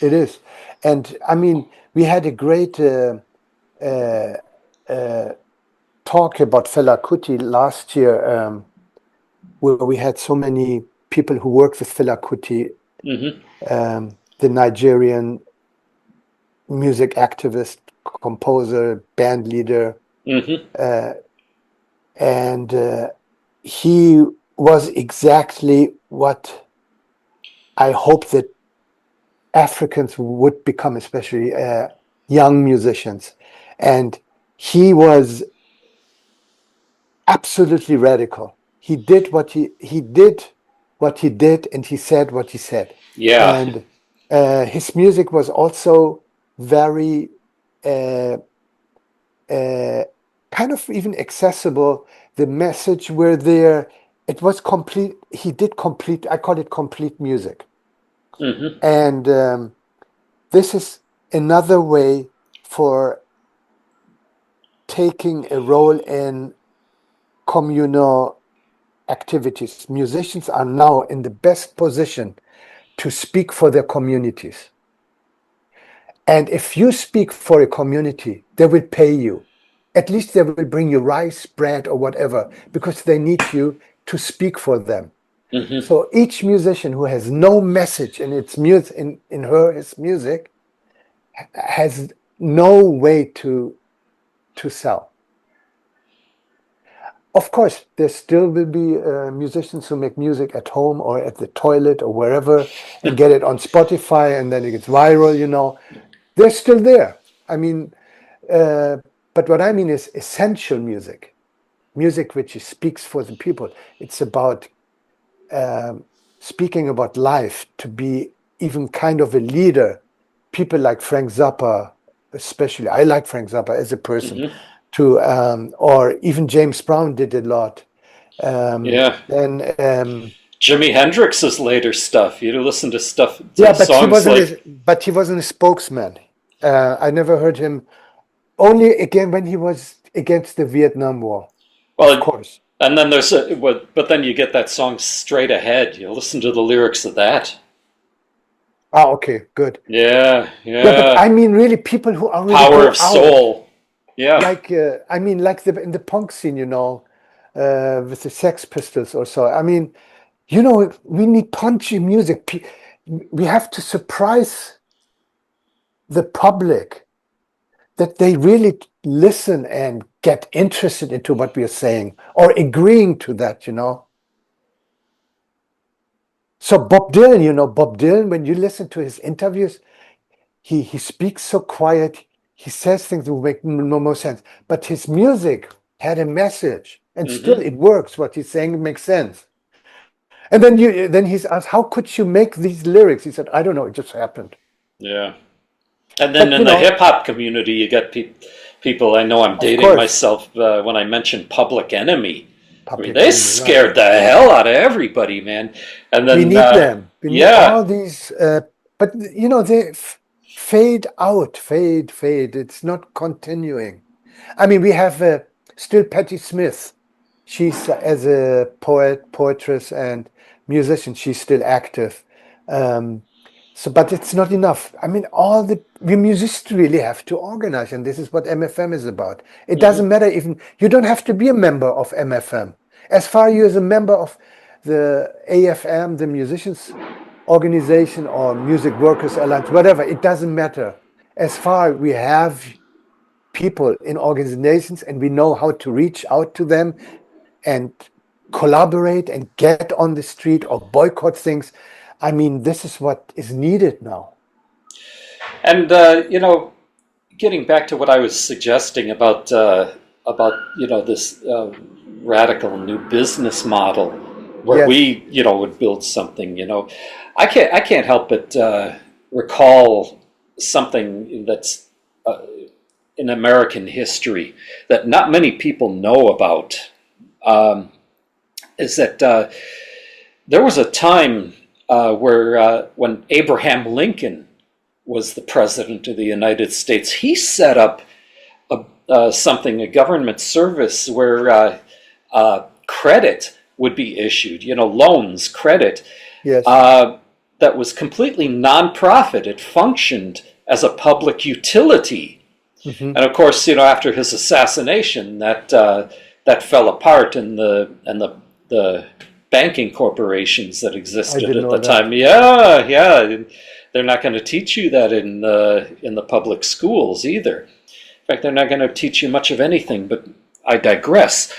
It is. And I mean, we had a great uh, uh, talk about Fela Kuti last year, where we had so many people who worked with Fela Kuti, Hmm. the Nigerian music activist, composer, band leader. Hmm. Uh, and he was exactly what I hope that Africans would become, especially young musicians. And he was absolutely radical. He did what he did, and he said what he said. Yeah. And his music was also very uh, uh, kind of even accessible. The message were there. It was complete. He did complete. I call it complete music. Hmm. And this is another way for taking a role in communal activities. Musicians are now in the best position to speak for their communities. And if you speak for a community, they will pay you. At least they will bring you rice, bread, or whatever, because they need you to speak for them. Hmm. So each musician who has no message in his music has no way to sell. Of course, there still will be musicians who make music at home or at the toilet or wherever and get it on Spotify and then it gets viral. They're still there. I mean, uh, but what I mean is essential music which speaks for the people. It's about speaking about life, to be even kind of a leader. People like Frank Zappa, especially. I like Frank Zappa as a person, Hmm. or even James Brown did a lot. Yeah. Then Jimi Hendrix's later stuff. You listen to stuff yeah, to songs like but he wasn't a spokesman. I never heard him. Only again when he was against the Vietnam War, of well, course. and then but then you get that song Straight Ahead. You listen to the lyrics of that. Ah, okay, good. Yeah, Yeah, but yeah. I mean, really, people who already Power go of out, Soul. Yeah. like I mean, like in the punk scene, with the Sex Pistols or so. I mean, we need punchy music. We have to surprise the public. that they really listen and get interested into what we are saying or agreeing to that, you know. So Bob Dylan, you know, Bob Dylan, when you listen to his interviews, he speaks so quiet. He says things that make no more sense. But his music had a message, and still it works. What he's saying makes sense. And then he's asked, "How could you make these lyrics?" He said, "I don't know. It just happened." Yeah. And then But in you the know, hip hop community, you get people. I know I'm of dating course, myself when I mention Public Enemy. I mean, Public they Enemy, right? scared the hell out of everybody, man. And We then, need them. We need yeah, all these, but you know, they fade out, fade. It's not continuing. I mean, we have still Patti Smith. She's as a poetess, and musician. She's still active. Um, so, but it's not enough. I mean, all we musicians really have to organize, and this is what MFM is about. It hmm doesn't matter even you don't have to be a member of MFM. As far as you're a member of the AFM, the musicians organization, or Music Workers Alliance, whatever, it doesn't matter. As far we have people in organizations and we know how to reach out to them and collaborate and get on the street or boycott things. I mean, this is what is needed now. and getting back to what I was suggesting about this radical new business model where Yes, we would build something. I can't help but recall something that's in American history that not many people know about. Um, is that there was a time where when Abraham Lincoln was the president of the United States, he set up a government service where credit would be issued, loans, credit, yes, uh, that was completely nonprofit. It functioned as a public utility. hmm, And of course, after his assassination, that fell apart, and the banking corporations that I existed didn't at the know that. time. Yeah, yeah, they're not going to teach you that in the public schools either. In fact, they're not going to teach you much of anything. But I digress.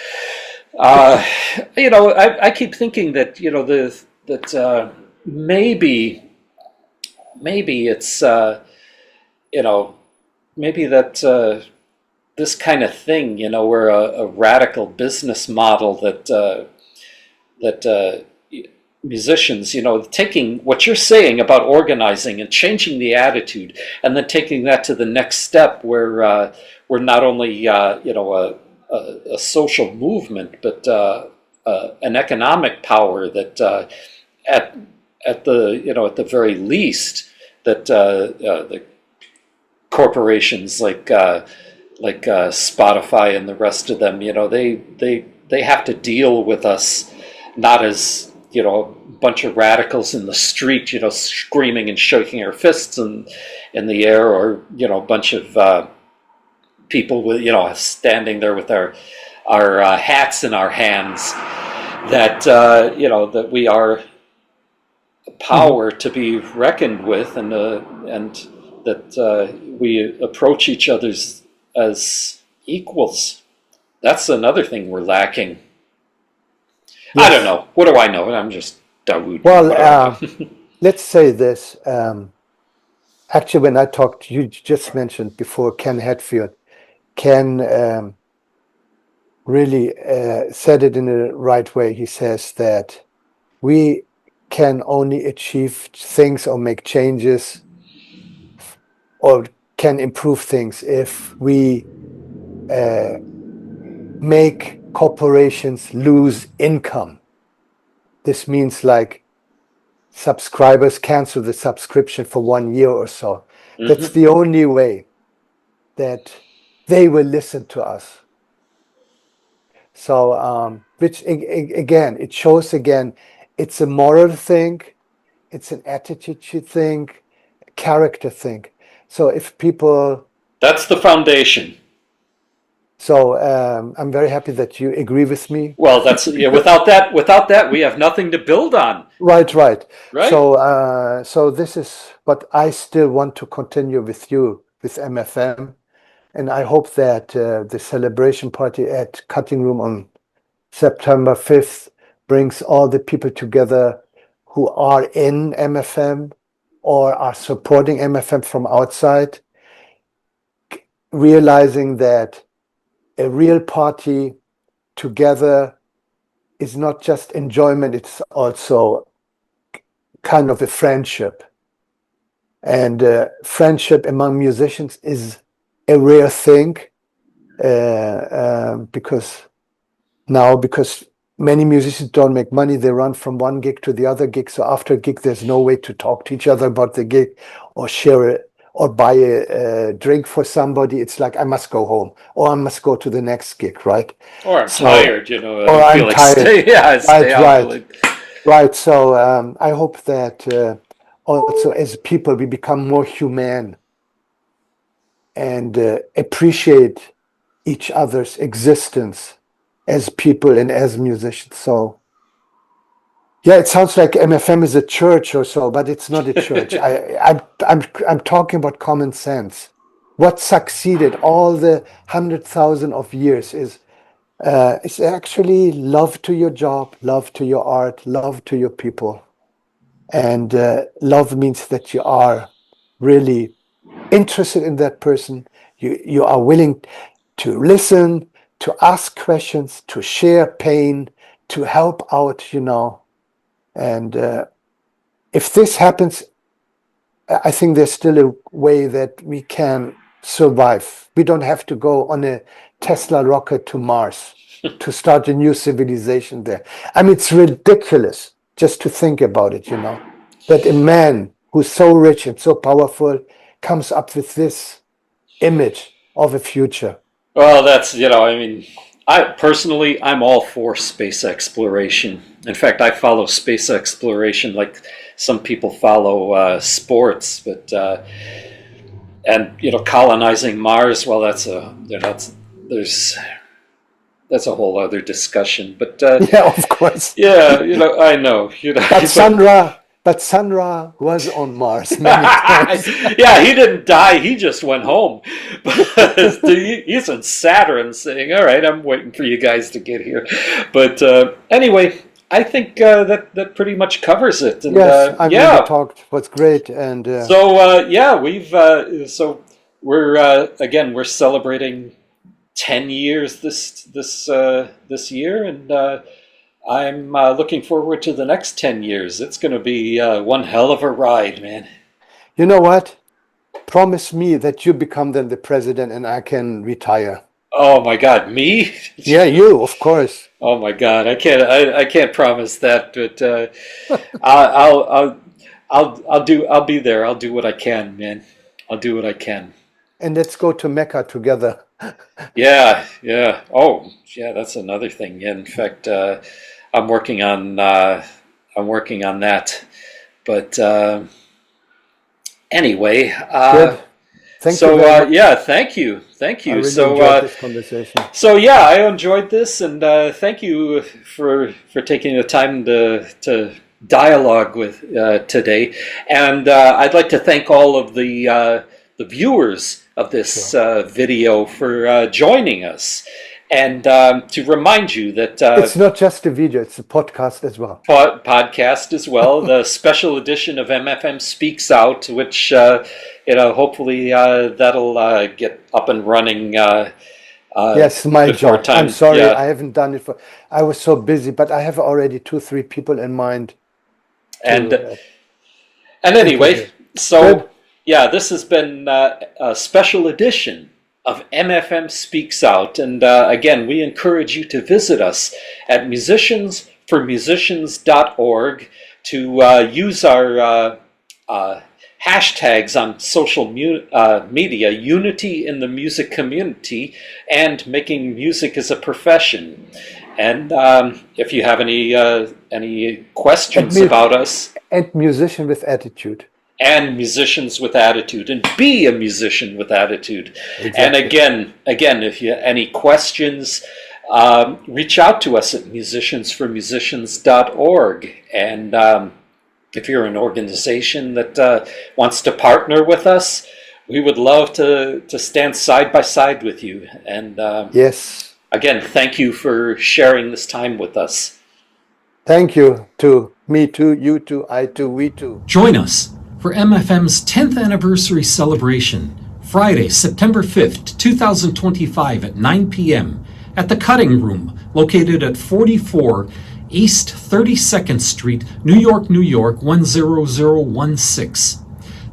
Uh, I keep thinking that maybe it's you know maybe that this kind of thing, where a radical business model that musicians, taking what you're saying about organizing and changing the attitude, and then taking that to the next step, where we're not only a social movement, but an economic power that at at the very least that the corporations like Spotify and the rest of them, they have to deal with us not as a bunch of radicals in the street, screaming and shaking our fists in the air, or a bunch of people with standing there with our hats in our hands. That that we are a Mhm. power to be reckoned with, and that we approach each other as equals. That's another thing we're lacking. I don't Yes. know. What do I know? I'm just Dawood. Well, What do I know? let's say this. Actually, when I talked, you just mentioned before Ken Hatfield. Ken really said it in the right way. He says that we can only achieve things or make changes or can improve things if we uh, make corporations lose income. This means like subscribers cancel the subscription for 1 year or so. That's hmm the only way that they will listen to us. So, which again, it shows again, it's a moral thing, it's an attitude thing, character thing. So if people, That's the foundation. so I'm very happy that you agree with me. Well, that's without that, we have nothing to build on, Right. right? So this is, but I still want to continue with you with MFM, And I hope that the celebration party at Cutting Room on September 5th brings all the people together who are in MFM or are supporting MFM from outside, realizing that a real party together is not just enjoyment, it's also kind of a friendship. And friendship among musicians is a rare thing because many musicians don't make money, they run from one gig to the other gig. So after a gig, there's no way to talk to each other about the gig or share it or buy a drink for somebody. It's like, I must go home or I must go to the next gig, right? Or I'm tired, I Or don't I'm feel like tired. stay out. Right. So I hope that also as people, we become more humane and appreciate each other's existence as people and as musicians. So yeah, it sounds like MFM is a church or so, but it's not a church. I'm talking about common sense. What succeeded all the 100,000 of years is actually love to your job, love to your art, love to your people. And love means that you are really interested in that person. You are willing to listen, to ask questions, to share pain, to help out, And if this happens, I think there's still a way that we can survive. We don't have to go on a Tesla rocket to Mars to start a new civilization there. I mean, it's ridiculous just to think about it, that a man who's so rich and so powerful comes up with this image of a future. Well, that's, I'm all for space exploration. In fact, I follow space exploration like some people follow sports, but colonizing Mars. Well, that's a whole other discussion. But yeah, of course. Yeah, I know. But Sandra was on Mars many times. Yeah, he didn't die. He just went home. He's in Saturn saying, all right, I'm waiting for you guys to get here. But anyway, I think that pretty much covers it. And, yes, I really talked. Was great. And we're celebrating 10 years this year, and I'm looking forward to the next 10 years. It's going to be one hell of a ride, man. You know what? Promise me that you become then the president and I can retire. Oh my God, me? Yeah, you, of course. Oh my God, I can't promise that, but I'll be there. I'll do what I can, man. I'll do what I can. And let's go to Mecca together. Yeah. Oh, yeah, that's another thing. In fact, I'm working on that. But anyway, good. Thank you. Thank you. I really enjoyed this conversation. So yeah, I enjoyed this, and thank you for taking the time to dialogue with today. And I'd like to thank all of the viewers of this video for joining us. And to remind you that it's not just a video; it's a podcast as well. Podcast as well. The special edition of MFM Speaks Out, which hopefully that'll get up and running. Yes, my job. Time. I'm sorry, I haven't done it I was so busy, but I have already 2-3 people in mind. And anyway, so yeah, this has been a special edition of MFM Speaks Out. And again, we encourage you to visit us at musiciansformusicians.org, to use our hashtags on social media, unity in the music community, and making music as a profession. And if you have any questions about us. And musician with attitude. And musicians with attitude, and be a musician with attitude. Exactly. And again, if you have any questions, reach out to us at musiciansformusicians.org. And if you're an organization that wants to partner with us, We would love to stand side by side with you. And Yes. again, thank you for sharing this time with us. Thank you to me too, you too, I too, we too. Join us for MFM's 10th anniversary celebration, Friday, September 5th, 2025 at 9 p.m. at the Cutting Room, located at 44 East 32nd Street, New York, New York, 10016.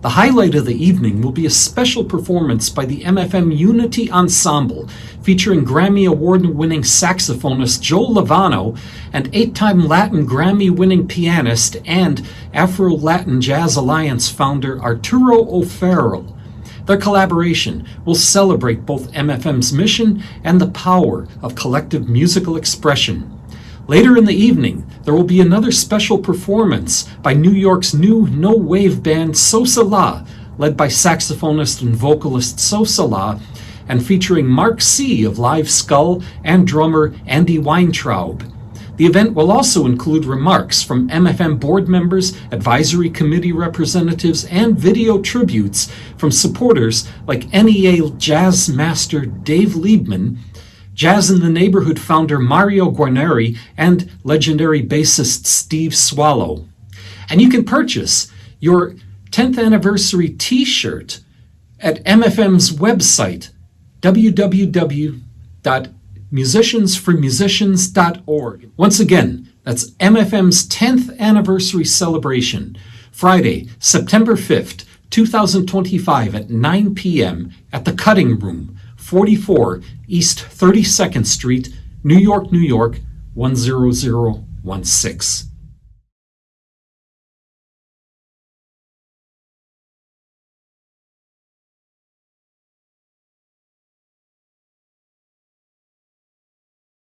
The highlight of the evening will be a special performance by the MFM Unity Ensemble, featuring Grammy Award-winning saxophonist Joe Lovano and 8-time Latin Grammy-winning pianist and Afro-Latin Jazz Alliance founder Arturo O'Farrell. Their collaboration will celebrate both MFM's mission and the power of collective musical expression. Later in the evening, there will be another special performance by New York's new no-wave band SoSaLa, led by saxophonist and vocalist SoSaLa, and featuring Mark C. of Live Skull and drummer Andy Weintraub. The event will also include remarks from MFM board members, advisory committee representatives, and video tributes from supporters like NEA Jazz Master Dave Liebman, Jazz in the Neighborhood founder Mario Guarneri, and legendary bassist Steve Swallow. And you can purchase your 10th anniversary t-shirt at MFM's website, www.musiciansformusicians.org. Once again, that's MFM's 10th anniversary celebration, Friday, September 5th, 2025 at 9 p.m. at the Cutting Room, 44 East 32nd Street, New York, New York, 10016.